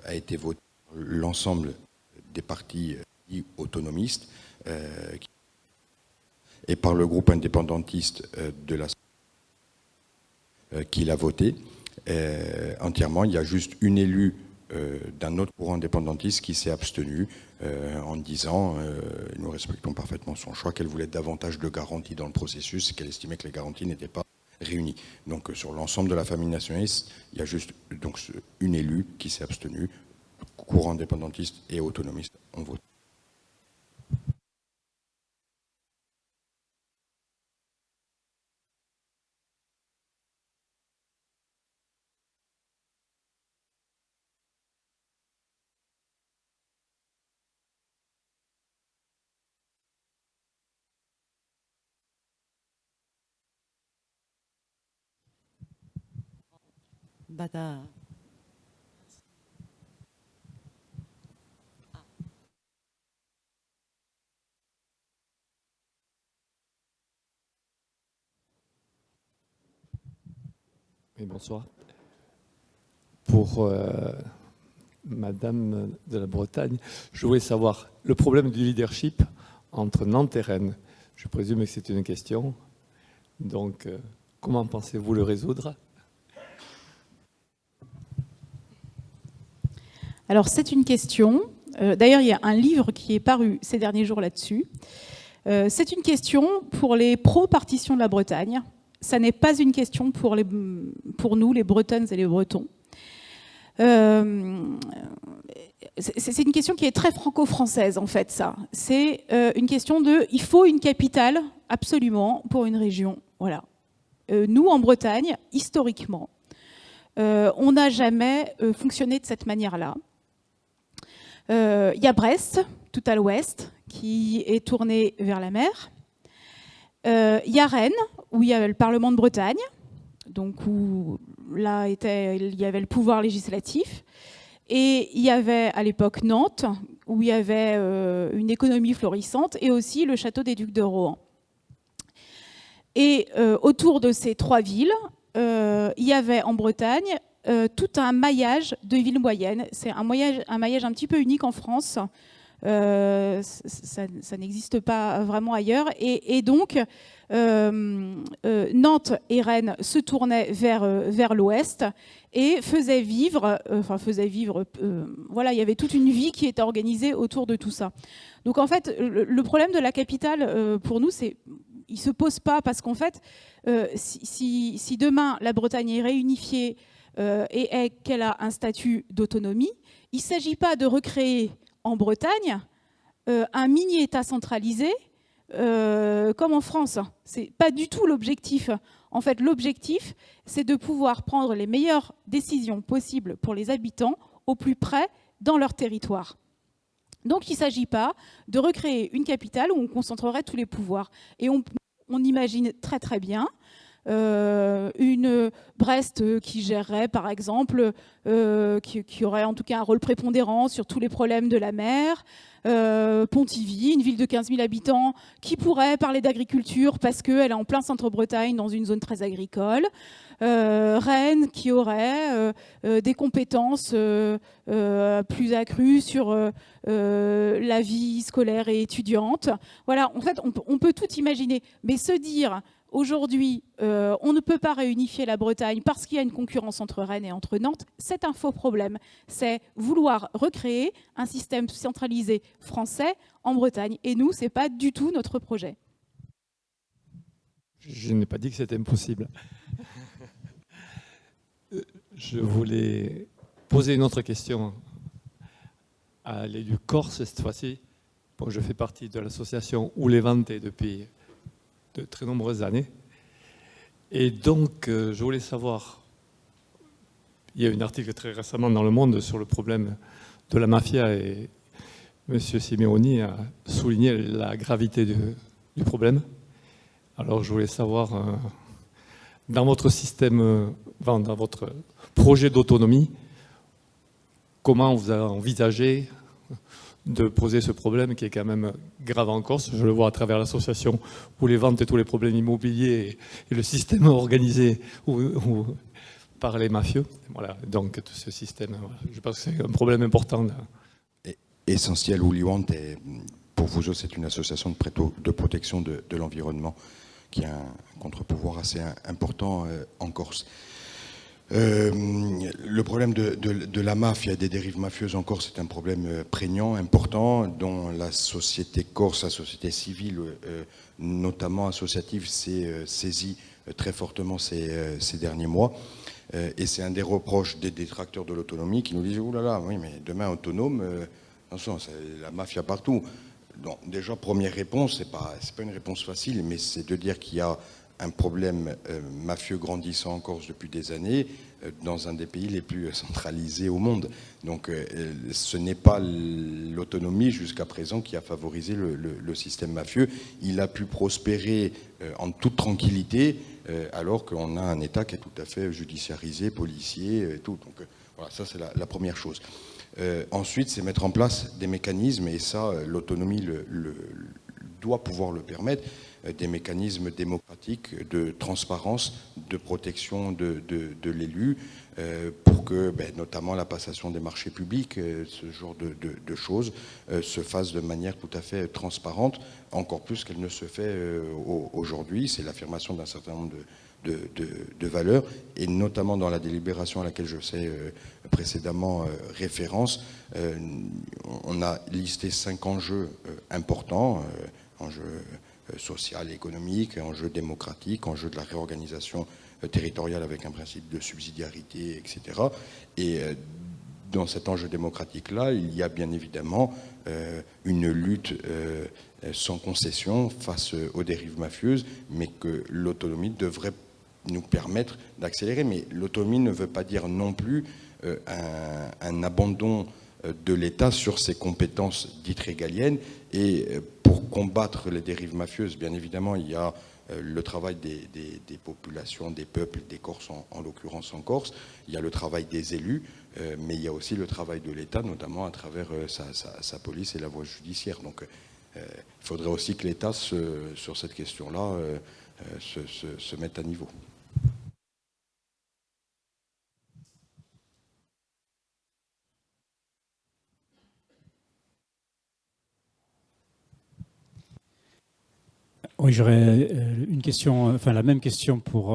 a été votée par l'ensemble des partis autonomistes et par le groupe indépendantiste de la qui l'a voté entièrement. Il y a juste une élue d'un autre courant indépendantiste qui s'est abstenue en disant nous respectons parfaitement son choix, qu'elle voulait davantage de garanties dans le processus et qu'elle estimait que les garanties n'étaient pas réunies. Donc sur l'ensemble de la famille nationaliste, il y a juste donc une élue qui s'est abstenue, courant indépendantiste et autonomiste ont voté. Bada. Oui, bonsoir. Pour Madame de la Bretagne, je voulais savoir le problème du leadership entre Nantes et Rennes. Je présume que c'est une question. Donc, comment pensez-vous le résoudre? Alors c'est une question, d'ailleurs il y a un livre qui est paru ces derniers jours là-dessus. C'est une question pour les pro-partition de la Bretagne. Ça n'est pas une question pour nous, les Bretonnes et les Bretons. C'est une question qui est très franco-française, en fait, ça. C'est une question de... Il faut une capitale, absolument, pour une région. Voilà. Nous, en Bretagne, historiquement, on n'a jamais fonctionné de cette manière-là. Il y a Brest, tout à l'ouest, qui est tourné vers la mer. Il y a Rennes, où il y a le Parlement de Bretagne, donc où là il y avait le pouvoir législatif. Et il y avait à l'époque Nantes, où il y avait une économie florissante, et aussi le château des Ducs de Rohan. Et autour de ces trois villes, il y avait en Bretagne tout un maillage de villes moyennes. C'est un maillage un petit peu unique en France. Ça n'existe pas vraiment ailleurs. Et donc, Nantes et Rennes se tournaient vers l'ouest et faisaient vivre, voilà, il y avait toute une vie qui était organisée autour de tout ça. Donc en fait, le problème de la capitale, pour nous, il ne se pose pas parce qu'en fait, si demain la Bretagne est réunifiée et qu'elle a un statut d'autonomie, il ne s'agit pas de recréer en Bretagne un mini-État centralisé comme en France. Ce n'est pas du tout l'objectif. En fait, l'objectif, c'est de pouvoir prendre les meilleures décisions possibles pour les habitants au plus près dans leur territoire. Donc, il ne s'agit pas de recréer une capitale où on concentrerait tous les pouvoirs. Et on imagine très très bien une Brest qui gérerait, par exemple, qui aurait en tout cas un rôle prépondérant sur tous les problèmes de la mer. Pontivy, une ville de 15 000 habitants qui pourrait parler d'agriculture parce qu'elle est en plein centre-Bretagne dans une zone très agricole. Rennes qui aurait des compétences plus accrues sur la vie scolaire et étudiante. Voilà, en fait, on peut tout imaginer. Mais se dire... Aujourd'hui, on ne peut pas réunifier la Bretagne parce qu'il y a une concurrence entre Rennes et entre Nantes. C'est un faux problème. C'est vouloir recréer un système centralisé français en Bretagne. Et nous, ce n'est pas du tout notre projet. Je n'ai pas dit que c'était impossible. Je voulais poser une autre question à l'élu corse cette fois-ci. Bon, je fais partie de l'association Oulevante depuis de très nombreuses années. Et donc, je voulais savoir, il y a eu un article très récemment dans Le Monde sur le problème de la mafia et M. Simeoni a souligné la gravité du problème. Alors, je voulais savoir, dans votre système, dans votre projet d'autonomie, comment vous avez envisagé de poser ce problème qui est quand même grave en Corse. Je le vois à travers l'association où les ventes et tous les problèmes immobiliers et le système organisé par les mafieux. Voilà, donc tout ce système, voilà. Je pense que c'est un problème important. Essentiel Oulevante, pour vous, c'est une association de protection de l'environnement qui a un contre-pouvoir assez important en Corse. Le problème de la mafia et des dérives mafieuses en Corse est un problème prégnant, important, dont la société corse, la société civile, notamment associative, s'est saisie très fortement ces derniers mois. Et c'est un des reproches des détracteurs de l'autonomie qui nous disent « Ouh là là, oui, mais demain autonome, attention, c'est la mafia partout ». Donc déjà, première réponse, c'est pas une réponse facile, mais c'est de dire qu'il y a un problème mafieux grandissant en Corse depuis des années, dans un des pays les plus centralisés au monde. Donc ce n'est pas l'autonomie jusqu'à présent qui a favorisé le système mafieux. Il a pu prospérer en toute tranquillité, alors qu'on a un État qui est tout à fait judiciarisé, policier et tout. Donc voilà, ça c'est la première chose. Ensuite, c'est mettre en place des mécanismes, et ça, l'autonomie doit pouvoir le permettre, des mécanismes démocratiques de transparence, de protection de l'élu, pour que notamment la passation des marchés publics, ce genre de choses, se fasse de manière tout à fait transparente, encore plus qu'elle ne se fait aujourd'hui. C'est l'affirmation d'un certain nombre de valeurs, et notamment dans la délibération à laquelle je sais précédemment référence, on a listé 5 enjeux importants, enjeux sociaux, économiques, enjeux démocratiques, enjeux de la réorganisation territoriale avec un principe de subsidiarité, etc. Et dans cet enjeu démocratique-là, il y a bien évidemment une lutte sans concession face aux dérives mafieuses, mais que l'autonomie devrait nous permettre d'accélérer. Mais l'autonomie ne veut pas dire non plus un abandon de l'État sur ses compétences dites régaliennes. Et pour combattre les dérives mafieuses, bien évidemment, il y a le travail des populations, des peuples, des Corses, en l'occurrence en Corse. Il y a le travail des élus, mais il y a aussi le travail de l'État, notamment à travers sa police et la voie judiciaire. Donc il faudrait aussi que l'État, sur cette question-là, se mette à niveau. Oui, j'aurais une question, enfin la même question pour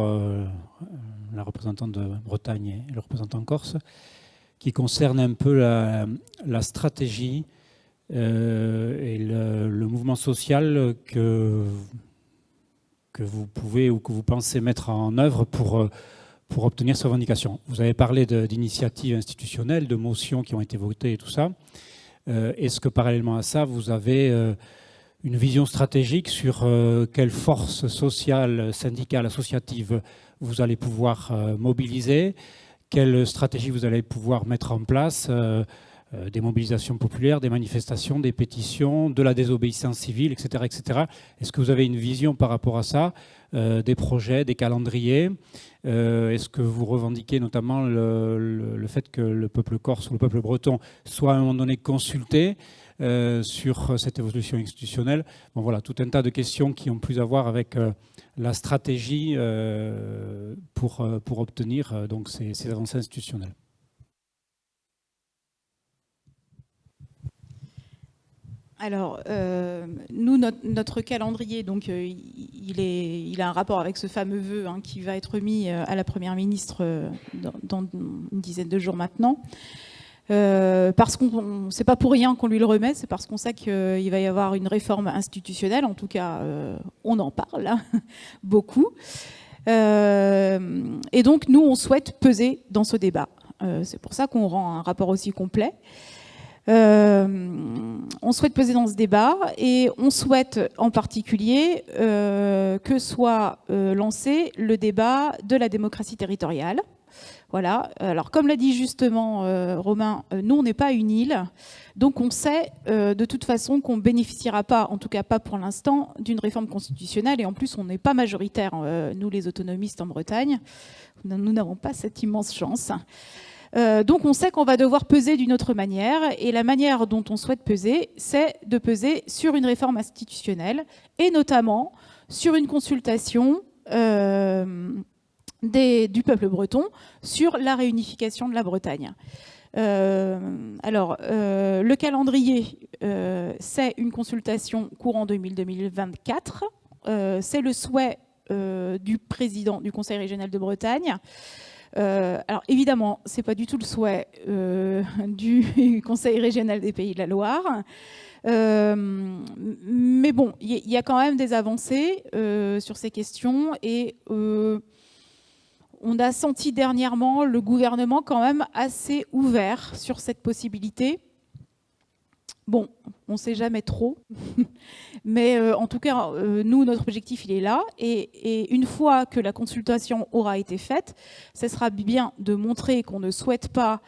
la représentante de Bretagne et le représentant corse, qui concerne un peu la stratégie et le mouvement social que vous pouvez ou que vous pensez mettre en œuvre pour obtenir ces revendications. Vous avez parlé d'initiatives institutionnelles, de motions qui ont été votées et tout ça. Est-ce que parallèlement à ça, vous avez une vision stratégique sur quelle force sociale, syndicale, associative vous allez pouvoir mobiliser, quelle stratégie vous allez pouvoir mettre en place, des mobilisations populaires, des manifestations, des pétitions, de la désobéissance civile, etc. etc. Est-ce que vous avez une vision par rapport à ça, des projets, des calendriers? Est-ce que vous revendiquez notamment le fait que le peuple corse ou le peuple breton soit à un moment donné consulté sur cette évolution institutionnelle? Bon, voilà, tout un tas de questions qui ont plus à voir avec la stratégie pour obtenir donc ces avancées institutionnelles. Alors, nous, notre calendrier, donc, il a un rapport avec ce fameux vœu qui va être mis à la Première ministre dans une dizaine de jours maintenant. Parce qu'on c'est pas pour rien qu'on lui le remet, c'est parce qu'on sait qu'il va y avoir une réforme institutionnelle. En tout cas, on en parle beaucoup. Et donc, nous, on souhaite peser dans ce débat. C'est pour ça qu'on rend un rapport aussi complet. On souhaite peser dans ce débat et on souhaite en particulier que soit lancé le débat de la démocratie territoriale. Voilà. Alors, comme l'a dit justement Romain, nous, on n'est pas une île. Donc, on sait de toute façon qu'on ne bénéficiera pas, en tout cas pas pour l'instant, d'une réforme constitutionnelle. Et en plus, on n'est pas majoritaire, nous, les autonomistes en Bretagne. Nous n'avons pas cette immense chance. Donc, on sait qu'on va devoir peser d'une autre manière. Et la manière dont on souhaite peser, c'est de peser sur une réforme institutionnelle et notamment sur une consultation du peuple breton sur la réunification de la Bretagne. Alors, le calendrier, c'est une consultation courant 2024. C'est le souhait du président du Conseil régional de Bretagne. Alors, évidemment, ce n'est pas du tout le souhait du Conseil régional des Pays de la Loire. Mais bon, il y a quand même des avancées sur ces questions et on a senti dernièrement le gouvernement quand même assez ouvert sur cette possibilité. Bon, on ne sait jamais trop, mais en tout cas, nous, notre objectif, il est là. Et une fois que la consultation aura été faite, ce sera bien de montrer qu'on ne souhaite pas,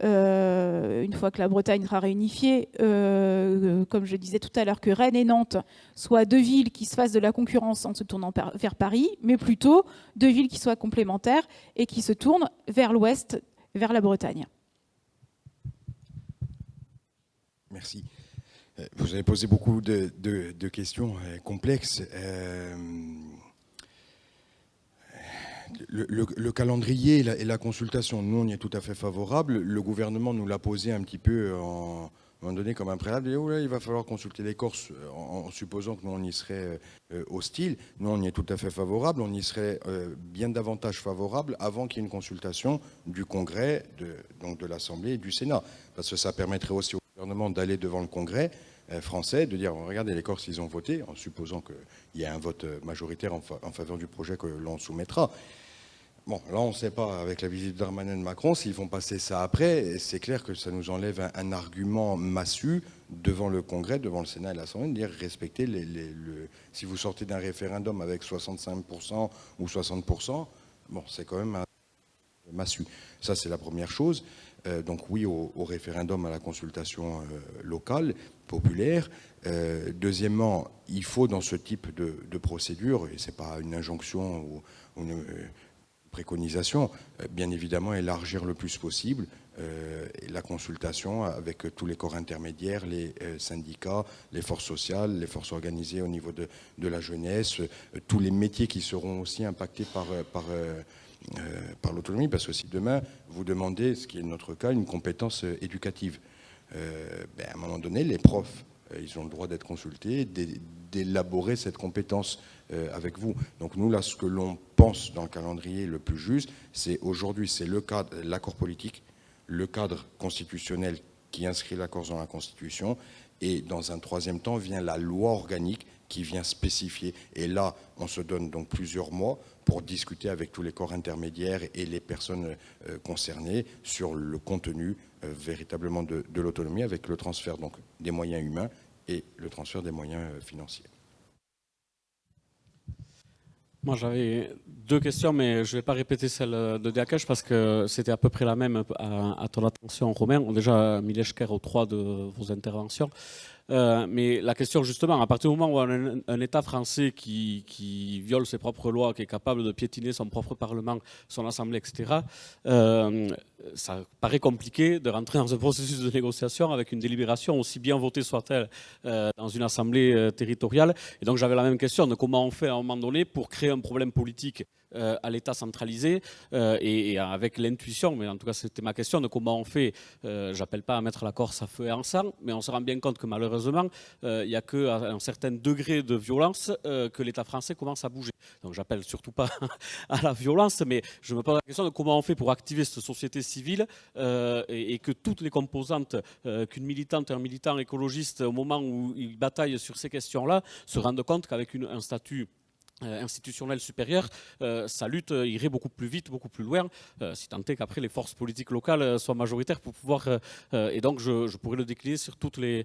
une fois que la Bretagne sera réunifiée, comme je disais tout à l'heure, que Rennes et Nantes soient deux villes qui se fassent de la concurrence en se tournant vers Paris, mais plutôt deux villes qui soient complémentaires et qui se tournent vers l'ouest, vers la Bretagne. Merci. Vous avez posé beaucoup de questions complexes. Le calendrier et la consultation, nous, on y est tout à fait favorable. Le gouvernement nous l'a posé un petit peu un moment donné, comme un préalable, et, oh là, il va falloir consulter les Corses, en supposant que nous, on y serait hostile. Nous, on y est tout à fait favorable, on y serait bien davantage favorable avant qu'il y ait une consultation du Congrès, donc de l'Assemblée et du Sénat. Parce que ça permettrait aussi au gouvernement d'aller devant le Congrès français, de dire, regardez, les Corses, ils ont voté, en supposant qu'il y ait un vote majoritaire en faveur du projet que l'on soumettra. Bon, là, on ne sait pas, avec la visite d'Darmanin et de Macron, s'ils font passer ça après, c'est clair que ça nous enlève un argument massu devant le Congrès, devant le Sénat et l'Assemblée, de dire respectez si vous sortez d'un référendum avec 65% ou 60%, bon, c'est quand même un massu. Ça, c'est la première chose. Donc oui au référendum, à la consultation locale, populaire. Deuxièmement, il faut dans ce type de procédure, et ce n'est pas une injonction ou une préconisation, bien évidemment élargir le plus possible la consultation avec tous les corps intermédiaires, les syndicats, les forces sociales, les forces organisées au niveau de la jeunesse, tous les métiers qui seront aussi impactés par l'autonomie, parce que si demain vous demandez, ce qui est notre cas, une compétence éducative, à un moment donné, les profs, ils ont le droit d'être consultés, d'élaborer cette compétence avec vous. Donc nous, là, ce que l'on pense dans le calendrier le plus juste, c'est aujourd'hui, c'est le cadre, l'accord politique, le cadre constitutionnel qui inscrit la Corse dans la Constitution, et dans un troisième temps vient la loi organique qui vient spécifier. Et là, on se donne donc plusieurs mois pour discuter avec tous les corps intermédiaires et les personnes concernées sur le contenu véritablement de l'autonomie, avec le transfert donc des moyens humains et le transfert des moyens financiers. Moi, j'avais deux questions, mais je ne vais pas répéter celle de Diakesh parce que c'était à peu près la même à ton attention, Romain. On a déjà mis l'échec aux trois de vos interventions. Mais la question, justement, à partir du moment où on a un État français qui viole ses propres lois, qui est capable de piétiner son propre Parlement, son Assemblée, etc., ça paraît compliqué de rentrer dans un processus de négociation avec une délibération, aussi bien votée soit-elle, dans une Assemblée territoriale. Et donc j'avais la même question de comment on fait à un moment donné pour créer un problème politique à l'État centralisé et avec l'intuition, mais en tout cas c'était ma question, de comment on fait, j'appelle pas à mettre la Corse à feu et en sang, mais on se rend bien compte que malheureusement il n'y a qu'à un certain degré de violence que l'État français commence à bouger. Donc j'appelle surtout pas à la violence, mais je me pose la question de comment on fait pour activer cette société civile et que toutes les composantes qu'une militante et un militant écologiste, au moment où ils bataillent sur ces questions-là, se rendent compte qu'avec un statut institutionnel supérieur, sa lutte irait beaucoup plus vite, beaucoup plus loin, si tant est qu'après les forces politiques locales soient majoritaires pour pouvoir... et donc je pourrais le décliner sur toutes les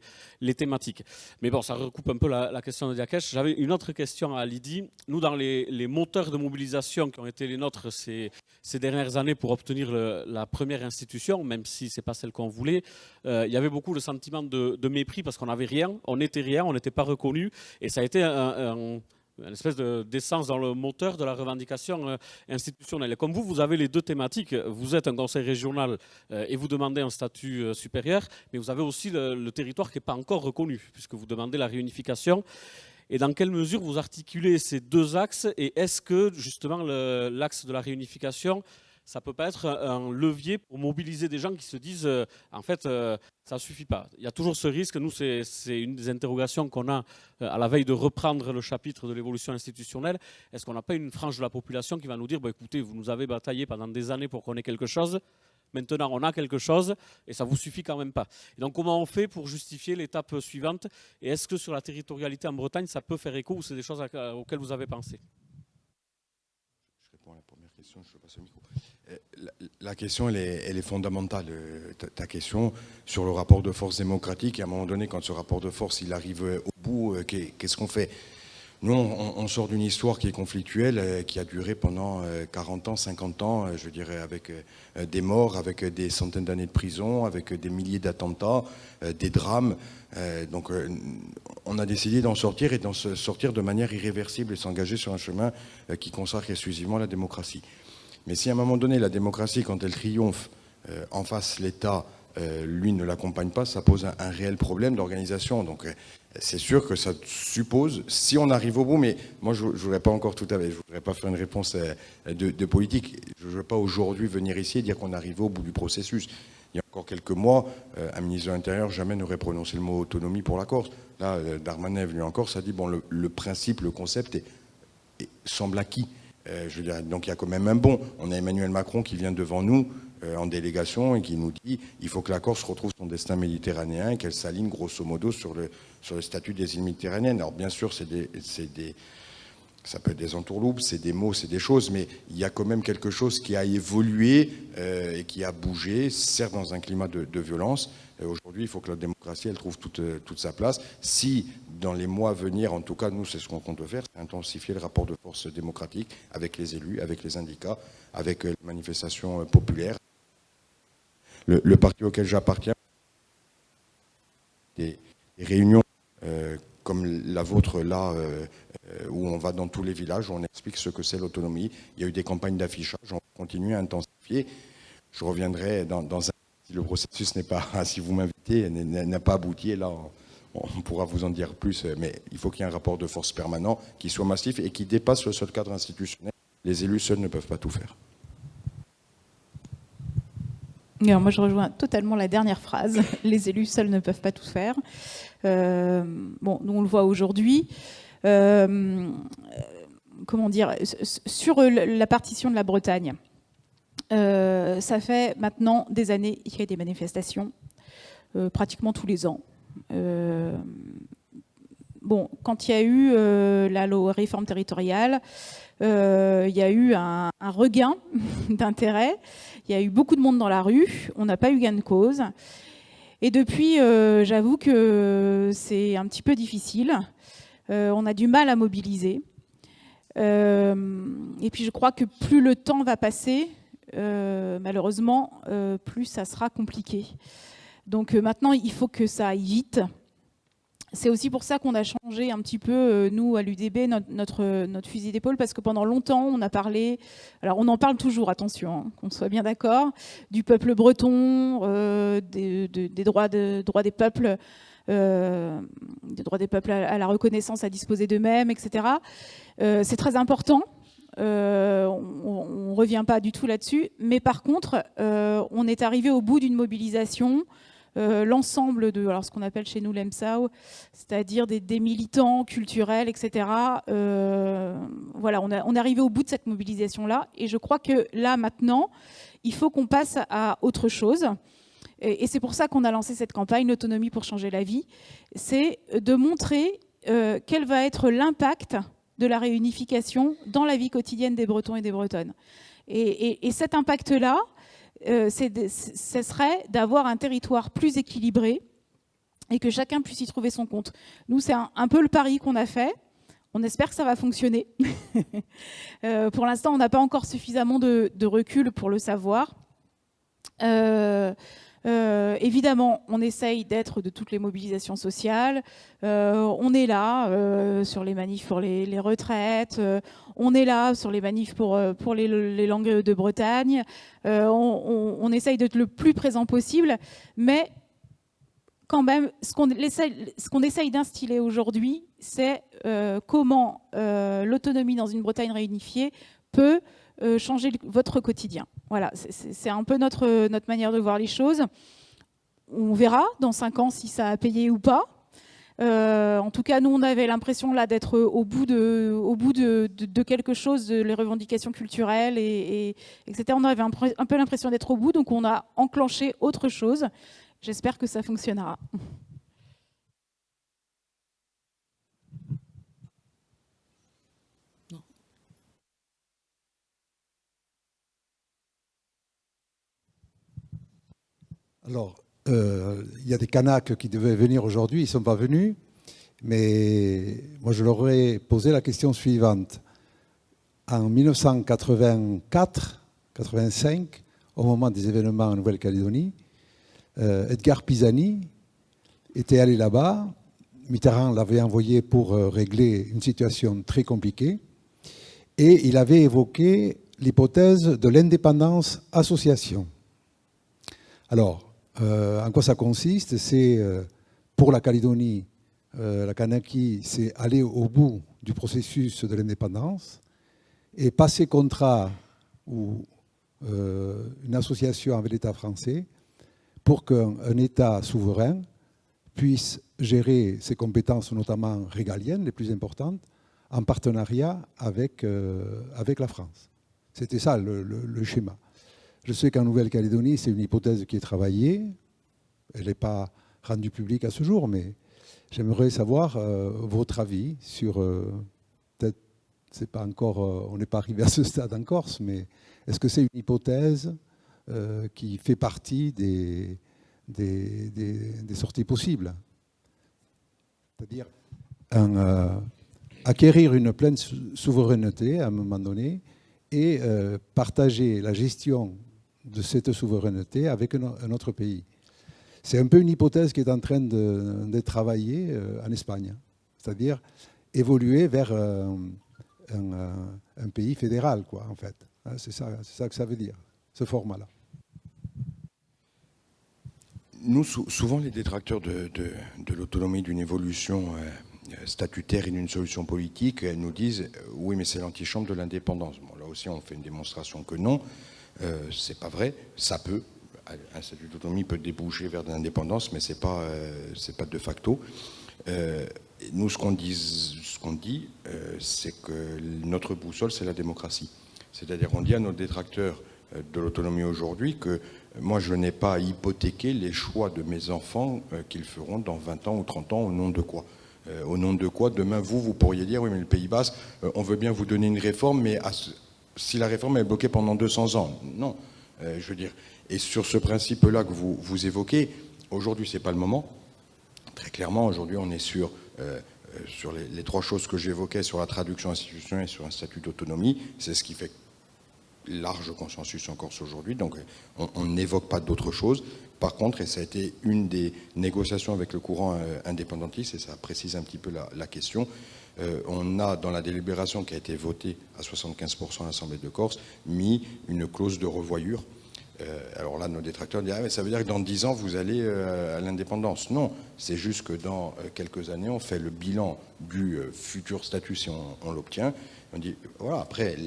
thématiques. Mais bon, ça recoupe un peu la question de Diakesh. J'avais une autre question à Lydie. Nous, dans les moteurs de mobilisation qui ont été les nôtres ces dernières années pour obtenir la première institution, même si ce n'est pas celle qu'on voulait, il y avait beaucoup de sentiments de mépris parce qu'on n'avait rien, on n'était rien, on n'était pas reconnu, et ça a été une espèce d'essence dans le moteur de la revendication institutionnelle. Et comme vous avez les deux thématiques. Vous êtes un conseil régional et vous demandez un statut supérieur, mais vous avez aussi le territoire qui n'est pas encore reconnu, puisque vous demandez la réunification. Et dans quelle mesure vous articulez ces deux axes, et est-ce que justement l'axe de la réunification, ça ne peut pas être un levier pour mobiliser des gens qui se disent en fait ça ne suffit pas. Il y a toujours ce risque. Nous, c'est une des interrogations qu'on a à la veille de reprendre le chapitre de l'évolution institutionnelle. Est-ce qu'on n'a pas une frange de la population qui va nous dire écoutez, vous nous avez bataillé pendant des années pour qu'on ait quelque chose, maintenant on a quelque chose et ça ne vous suffit quand même pas. Et donc comment on fait pour justifier l'étape suivante, et est-ce que sur la territorialité en Bretagne ça peut faire écho, ou c'est des choses auxquelles vous avez pensé? Je réponds à la première question, je passe le micro. La question, elle est fondamentale. Ta question sur le rapport de force démocratique, et à un moment donné, quand ce rapport de force il arrive au bout, qu'est-ce qu'on fait? Nous, on sort d'une histoire qui est conflictuelle, qui a duré pendant 40 ans, 50 ans, je dirais, avec des morts, avec des centaines d'années de prison, avec des milliers d'attentats, des drames. Donc, on a décidé d'en sortir, et d'en sortir de manière irréversible et s'engager sur un chemin qui consacre exclusivement la démocratie. Mais si à un moment donné, la démocratie, quand elle triomphe, en face l'État, lui ne l'accompagne pas, ça pose un réel problème d'organisation. Donc c'est sûr que ça suppose, si on arrive au bout, mais moi je ne voudrais pas encore tout à fait, je ne voudrais pas faire une réponse de politique. Je ne veux pas aujourd'hui venir ici et dire qu'on arrive au bout du processus. il y a encore quelques mois, un ministre de l'Intérieur jamais n'aurait prononcé le mot autonomie pour la Corse. Là, Darmanin est venu en Corse, a dit bon, le principe, le concept semble acquis. Je veux dire, donc il y a quand même un bond. On a Emmanuel Macron qui vient devant nous en délégation et qui nous dit il faut que la Corse retrouve son destin méditerranéen et qu'elle s'aligne grosso modo sur le statut des îles méditerranéennes. Alors bien sûr, ça peut être des entourloupes, c'est des mots, c'est des choses, mais il y a quand même quelque chose qui a évolué et qui a bougé, certes dans un climat de violence. Aujourd'hui, il faut que la démocratie elle trouve toute sa place. Si, dans les mois à venir, en tout cas, nous, c'est ce qu'on compte faire, c'est intensifier le rapport de force démocratique avec les élus, avec les syndicats, avec les manifestations populaires. Le parti auquel j'appartiens, des réunions comme la vôtre là, où on va dans tous les villages, où on explique ce que c'est l'autonomie. Il y a eu des campagnes d'affichage, on continue à intensifier. Je reviendrai dans un... Si le processus n'est pas, si vous m'invitez, n'a pas abouti, et là on pourra vous en dire plus, mais il faut qu'il y ait un rapport de force permanent qui soit massif et qui dépasse le seul cadre institutionnel. Les élus seuls ne peuvent pas tout faire. Alors moi, je rejoins totalement la dernière phrase. Les élus seuls ne peuvent pas tout faire. Bon, nous on le voit aujourd'hui. Comment dire, sur la partition de la Bretagne, ça fait maintenant des années qu'il y a des manifestations, pratiquement tous les ans. Bon, quand il y a eu la réforme territoriale, il y a eu un regain d'intérêt. Il y a eu beaucoup de monde dans la rue. On n'a pas eu gain de cause. Et depuis, j'avoue que c'est un petit peu difficile. On a du mal à mobiliser. Et puis je crois que plus le temps va passer, malheureusement, plus ça sera compliqué. Donc maintenant, il faut que ça aille vite. C'est aussi pour ça qu'on a changé un petit peu, nous, à l'UDB, notre fusil d'épaule, parce que pendant longtemps, on a parlé, alors on en parle toujours, attention, hein, qu'on soit bien d'accord, du peuple breton, des droits des peuples, à la reconnaissance, à disposer d'eux-mêmes, etc. C'est très important. On ne revient pas du tout là-dessus. Mais par contre, on est arrivé au bout d'une mobilisation. L'ensemble de alors ce qu'on appelle chez nous l'EMSAO, c'est-à-dire des militants culturels, etc. Voilà, on est arrivé au bout de cette mobilisation-là. Et je crois que là, maintenant, il faut qu'on passe à autre chose. Et c'est pour ça qu'on a lancé cette campagne, l'autonomie pour changer la vie. C'est de montrer quel va être l'impact de la réunification dans la vie quotidienne des Bretons et des Bretonnes. Et cet impact-là, ce serait d'avoir un territoire plus équilibré et que chacun puisse y trouver son compte. Nous, c'est un peu le pari qu'on a fait. On espère que ça va fonctionner. Pour l'instant, on n'a pas encore suffisamment de recul pour le savoir. Évidemment, on essaye d'être de toutes les mobilisations sociales. On est là sur les manifs pour les retraites. On est là sur les manifs pour les langues de Bretagne. On essaye d'être le plus présent possible. Mais quand même, ce qu'on essaye d'instiller aujourd'hui, c'est comment l'autonomie dans une Bretagne réunifiée peut changer votre quotidien. Voilà, c'est un peu notre manière de voir les choses. On verra dans 5 ans si ça a payé ou pas. En tout cas, nous, on avait l'impression là d'être au bout de quelque chose, de les revendications culturelles, etc. On avait un peu l'impression d'être au bout, donc on a enclenché autre chose. J'espère que ça fonctionnera. Alors, il y a des Kanaks qui devaient venir aujourd'hui, ils ne sont pas venus, mais moi je leur ai posé la question suivante. En 1984-85, au moment des événements en Nouvelle-Calédonie, Edgar Pisani était allé là-bas, Mitterrand l'avait envoyé pour régler une situation très compliquée, et il avait évoqué l'hypothèse de l'indépendance association. Alors, en quoi ça consiste? C'est pour la Calédonie, la Kanaki, c'est aller au bout du processus de l'indépendance et passer contrat ou une association avec l'État français pour qu'un État souverain puisse gérer ses compétences, notamment régaliennes, les plus importantes, en partenariat avec la France. C'était ça le schéma. Je sais qu'en Nouvelle-Calédonie, c'est une hypothèse qui est travaillée. Elle n'est pas rendue publique à ce jour, mais j'aimerais savoir votre avis sur... peut-être, c'est pas encore, on n'est pas arrivé à ce stade en Corse, mais est-ce que c'est une hypothèse qui fait partie des sorties possibles? C'est-à-dire acquérir une pleine souveraineté à un moment donné et partager la gestion de cette souveraineté avec un autre pays. C'est un peu une hypothèse qui est en train d'être travaillée en Espagne, c'est-à-dire évoluer vers un pays fédéral, quoi, en fait. C'est ça que ça veut dire, ce format-là. Nous, souvent, les détracteurs de l'autonomie, d'une évolution statutaire et d'une solution politique, nous disent oui, mais c'est l'antichambre de l'indépendance. Bon, là aussi, on fait une démonstration que non, c'est pas vrai. Ça peut, un statut d'autonomie peut déboucher vers de l'indépendance, mais c'est pas de facto. Nous, ce qu'on dit, c'est que notre boussole, c'est la démocratie. C'est-à-dire, on dit à nos détracteurs de l'autonomie aujourd'hui que moi, je n'ai pas à hypothéquer les choix de mes enfants qu'ils feront dans 20 ans ou 30 ans, au nom de quoi? Au nom de quoi, demain, vous pourriez dire, oui, mais le Pays Basque, on veut bien vous donner une réforme, mais si la réforme est bloquée pendant 200 ans, non. Je veux dire, et sur ce principe-là que vous évoquez, aujourd'hui, c'est pas le moment. Très clairement, aujourd'hui, on est sur les trois choses que j'évoquais, sur la traduction institutionnelle et sur un statut d'autonomie. C'est ce qui fait large consensus en Corse aujourd'hui, donc on n'évoque pas d'autre chose. Par contre, et ça a été une des négociations avec le courant indépendantiste, et ça précise un petit peu la question, on a dans la délibération qui a été votée à 75% à l'Assemblée de Corse, mis une clause de revoyure. Alors là, nos détracteurs disent « Ah, mais ça veut dire que dans 10 ans, vous allez à l'indépendance ». Non, c'est juste que dans quelques années, on fait le bilan du futur statut si on l'obtient. On dit, voilà, après,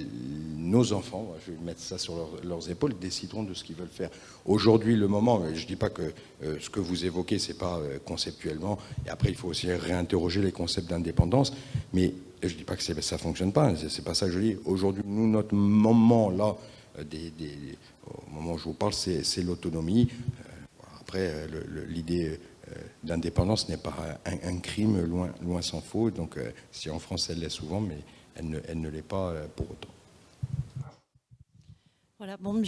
nos enfants, je vais mettre ça sur leurs épaules, décideront de ce qu'ils veulent faire. Aujourd'hui, le moment, je ne dis pas que ce que vous évoquez, ce n'est pas conceptuellement, et après, il faut aussi réinterroger les concepts d'indépendance, mais je ne dis pas que ça ne fonctionne pas, c'est pas ça que je dis. Aujourd'hui, nous, notre moment, là, au moment où je vous parle, c'est l'autonomie. Après, l'idée d'indépendance n'est pas un crime, loin s'en faut, donc si en France, elle l'est souvent, mais elle ne l'est pas pour autant. Voilà, bon,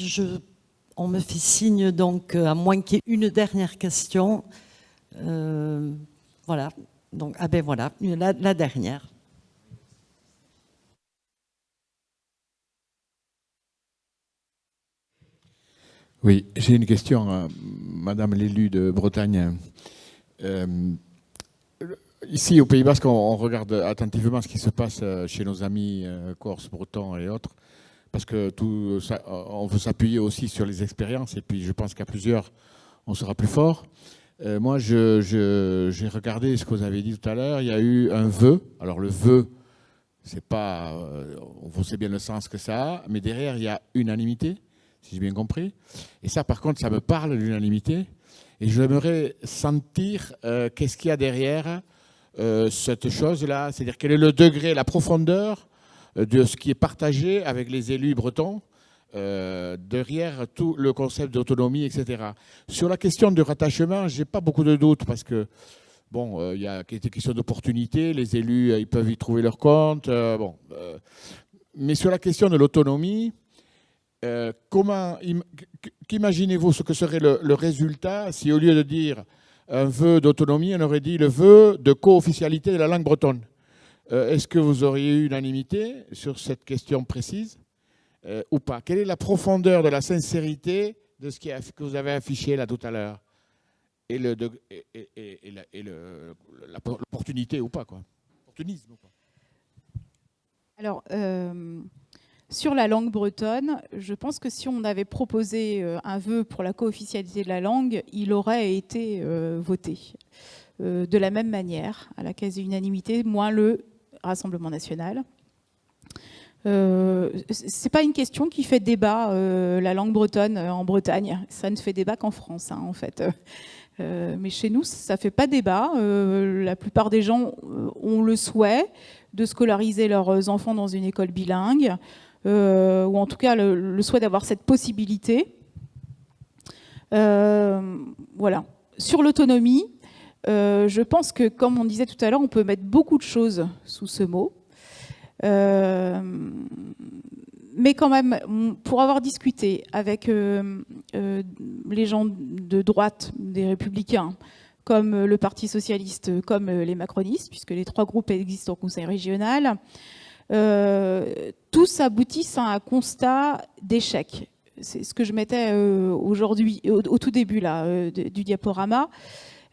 on me fait signe, donc, à moins qu'il y ait une dernière question. Voilà, donc, ah ben voilà, la dernière. Oui, j'ai une question à Madame l'élue de Bretagne. Ici, au Pays Basque, on regarde attentivement ce qui se passe chez nos amis corses, bretons et autres, parce que tout ça, on veut s'appuyer aussi sur les expériences, et puis je pense qu'à plusieurs, on sera plus fort. Moi, j'ai regardé ce que vous avez dit tout à l'heure. Il y a eu un vœu. Alors le vœu, c'est pas, on sait bien le sens que ça a, mais derrière, il y a unanimité, si j'ai bien compris. Et ça, par contre, ça me parle, l'unanimité. Et j'aimerais sentir qu'est-ce qu'il y a derrière cette chose-là, c'est-à-dire quel est le degré, la profondeur de ce qui est partagé avec les élus bretons derrière tout le concept d'autonomie, etc. Sur la question du rattachement, je n'ai pas beaucoup de doutes parce que, bon, il y a des questions d'opportunité, les élus, ils peuvent y trouver leur compte, bon. Mais sur la question de l'autonomie, qu'imaginez-vous ce que serait le résultat si au lieu de dire un vœu d'autonomie, on aurait dit le vœu de co-officialité de la langue bretonne? Est-ce que vous auriez eu unanimité sur cette question précise ou pas? Quelle est la profondeur de la sincérité de ce que vous avez affiché là tout à l'heure? Et l'opportunité ou pas, quoi? Opportunisme ou pas? Alors, sur la langue bretonne, je pense que si on avait proposé un vœu pour la co-officialité de la langue, il aurait été voté de la même manière, à la quasi-unanimité, moins le Rassemblement national. C'est pas une question qui fait débat, la langue bretonne en Bretagne. Ça ne fait débat qu'en France, hein, en fait. Mais chez nous, ça fait pas débat. La plupart des gens ont le souhait de scolariser leurs enfants dans une école bilingue, ou en tout cas le souhait d'avoir cette possibilité. Voilà. Sur l'autonomie, je pense que, comme on disait tout à l'heure, on peut mettre beaucoup de choses sous ce mot. Mais quand même, pour avoir discuté avec les gens de droite, des Républicains, comme le Parti socialiste, comme les macronistes, puisque les 3 groupes existent au Conseil régional, tous aboutissent à un constat d'échec. C'est ce que je mettais aujourd'hui, au tout début là, du diaporama.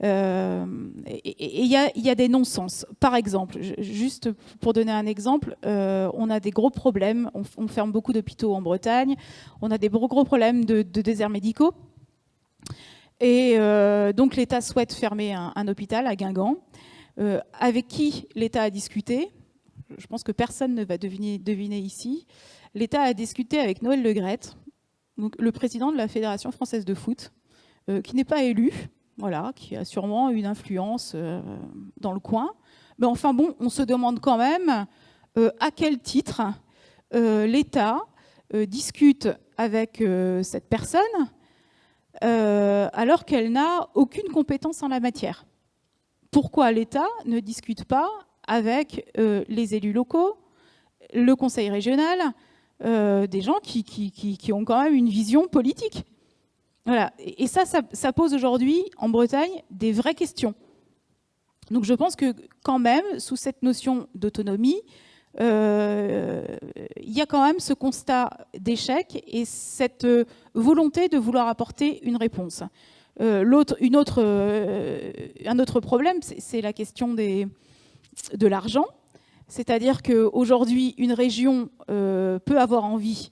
Et il y a des non-sens. Par exemple, juste pour donner un exemple, on a des gros problèmes, on ferme beaucoup d'hôpitaux en Bretagne, on a des gros problèmes de déserts médicaux. Et donc l'État souhaite fermer un hôpital à Guingamp. Avec qui l'État a discuté? Je pense que personne ne va deviner ici. L'État a discuté avec Noël Le Graët, donc le président de la Fédération française de foot, qui n'est pas élu, voilà, qui a sûrement une influence dans le coin. Mais enfin bon, on se demande quand même à quel titre l'État discute avec cette personne alors qu'elle n'a aucune compétence en la matière. Pourquoi l'État ne discute pas avec les élus locaux, le conseil régional, des gens qui ont quand même une vision politique? Voilà. Et ça pose aujourd'hui en Bretagne des vraies questions. Donc je pense que quand même, sous cette notion d'autonomie, il y a quand même ce constat d'échec et cette volonté de vouloir apporter une réponse. Un autre problème, c'est la question de l'argent. C'est-à-dire qu'aujourd'hui, une région peut avoir envie,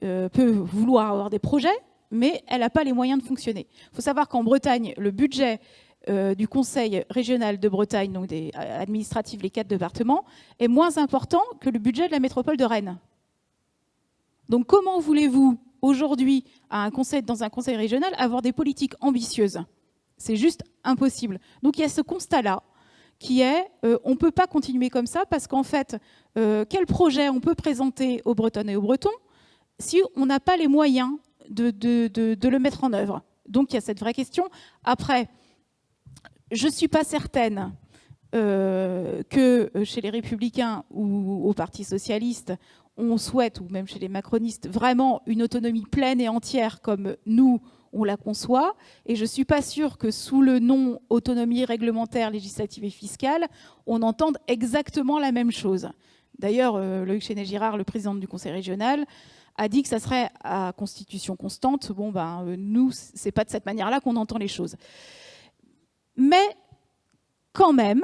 peut vouloir avoir des projets, mais elle n'a pas les moyens de fonctionner. Il faut savoir qu'en Bretagne, le budget du Conseil régional de Bretagne, donc des administratifs, les 4 départements, est moins important que le budget de la métropole de Rennes. Donc comment voulez-vous, aujourd'hui, dans un conseil régional, avoir des politiques ambitieuses? C'est juste impossible. Donc il y a ce constat-là, qui est, on ne peut pas continuer comme ça, parce qu'en fait, quel projet on peut présenter aux Bretonnes et aux Bretons si on n'a pas les moyens de le mettre en œuvre? Donc il y a cette vraie question. Après, je ne suis pas certaine que chez les Républicains ou au Parti socialiste, on souhaite, ou même chez les macronistes, vraiment une autonomie pleine et entière comme nous, on la conçoit. Et je ne suis pas sûre que sous le nom autonomie réglementaire, législative et fiscale, on entende exactement la même chose. D'ailleurs, Loïc Chenet-Girard, le président du Conseil régional, a dit que ça serait à constitution constante. Bon, nous, ce n'est pas de cette manière-là qu'on entend les choses. Mais quand même,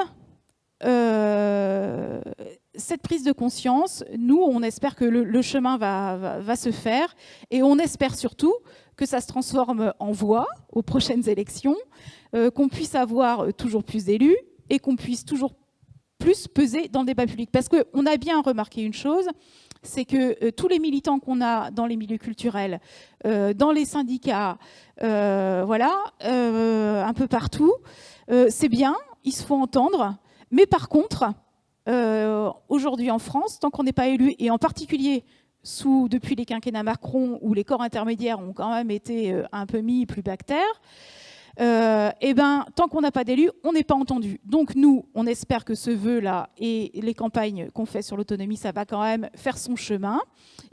cette prise de conscience, nous, on espère que le chemin va se faire, et on espère surtout que ça se transforme en voix aux prochaines élections, qu'on puisse avoir toujours plus d'élus et qu'on puisse toujours plus peser dans le débat public. Parce qu'on a bien remarqué une chose, c'est que tous les militants qu'on a dans les milieux culturels, dans les syndicats, voilà, un peu partout, c'est bien, ils se font entendre, mais par contre, aujourd'hui en France, tant qu'on n'est pas élu, et en particulier depuis les quinquennats Macron, où les corps intermédiaires ont quand même été un peu mis plus bactères, tant qu'on n'a pas d'élus, on n'est pas entendu. Donc nous, on espère que ce vœu-là et les campagnes qu'on fait sur l'autonomie, ça va quand même faire son chemin,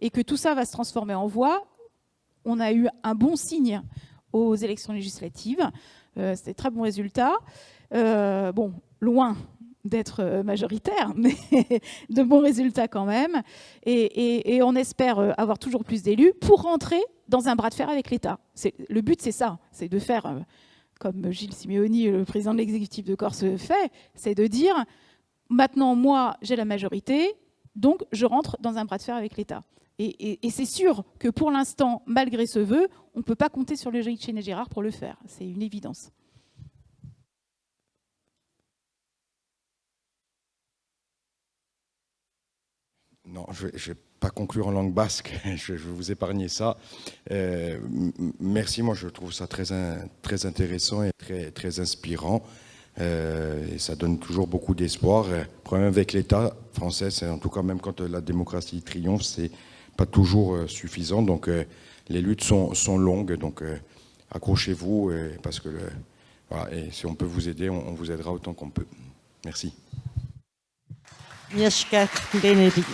et que tout ça va se transformer en voix. On a eu un bon signe aux élections législatives, c'était très bon résultat. Bon, loin d'être majoritaire, mais de bons résultats quand même. Et on espère avoir toujours plus d'élus pour rentrer dans un bras de fer avec l'État. Le but, c'est ça, c'est de faire, comme Gilles Simeoni, le président de l'exécutif de Corse, fait, c'est de dire, maintenant, moi, j'ai la majorité, donc je rentre dans un bras de fer avec l'État. Et c'est sûr que pour l'instant, malgré ce vœu, on ne peut pas compter sur le Loïc Chenet-Girard pour le faire. C'est une évidence. Non, je vais pas conclure en langue basque, je vais vous épargner ça. Merci, moi je trouve ça très intéressant et très inspirant. Et ça donne toujours beaucoup d'espoir. Le problème avec l'État français, c'est en tout cas même quand la démocratie triomphe, c'est pas toujours suffisant. Donc les luttes sont longues, donc accrochez-vous parce que voilà, et si on peut vous aider, on vous aidera autant qu'on peut. Merci. Milešker Deneri.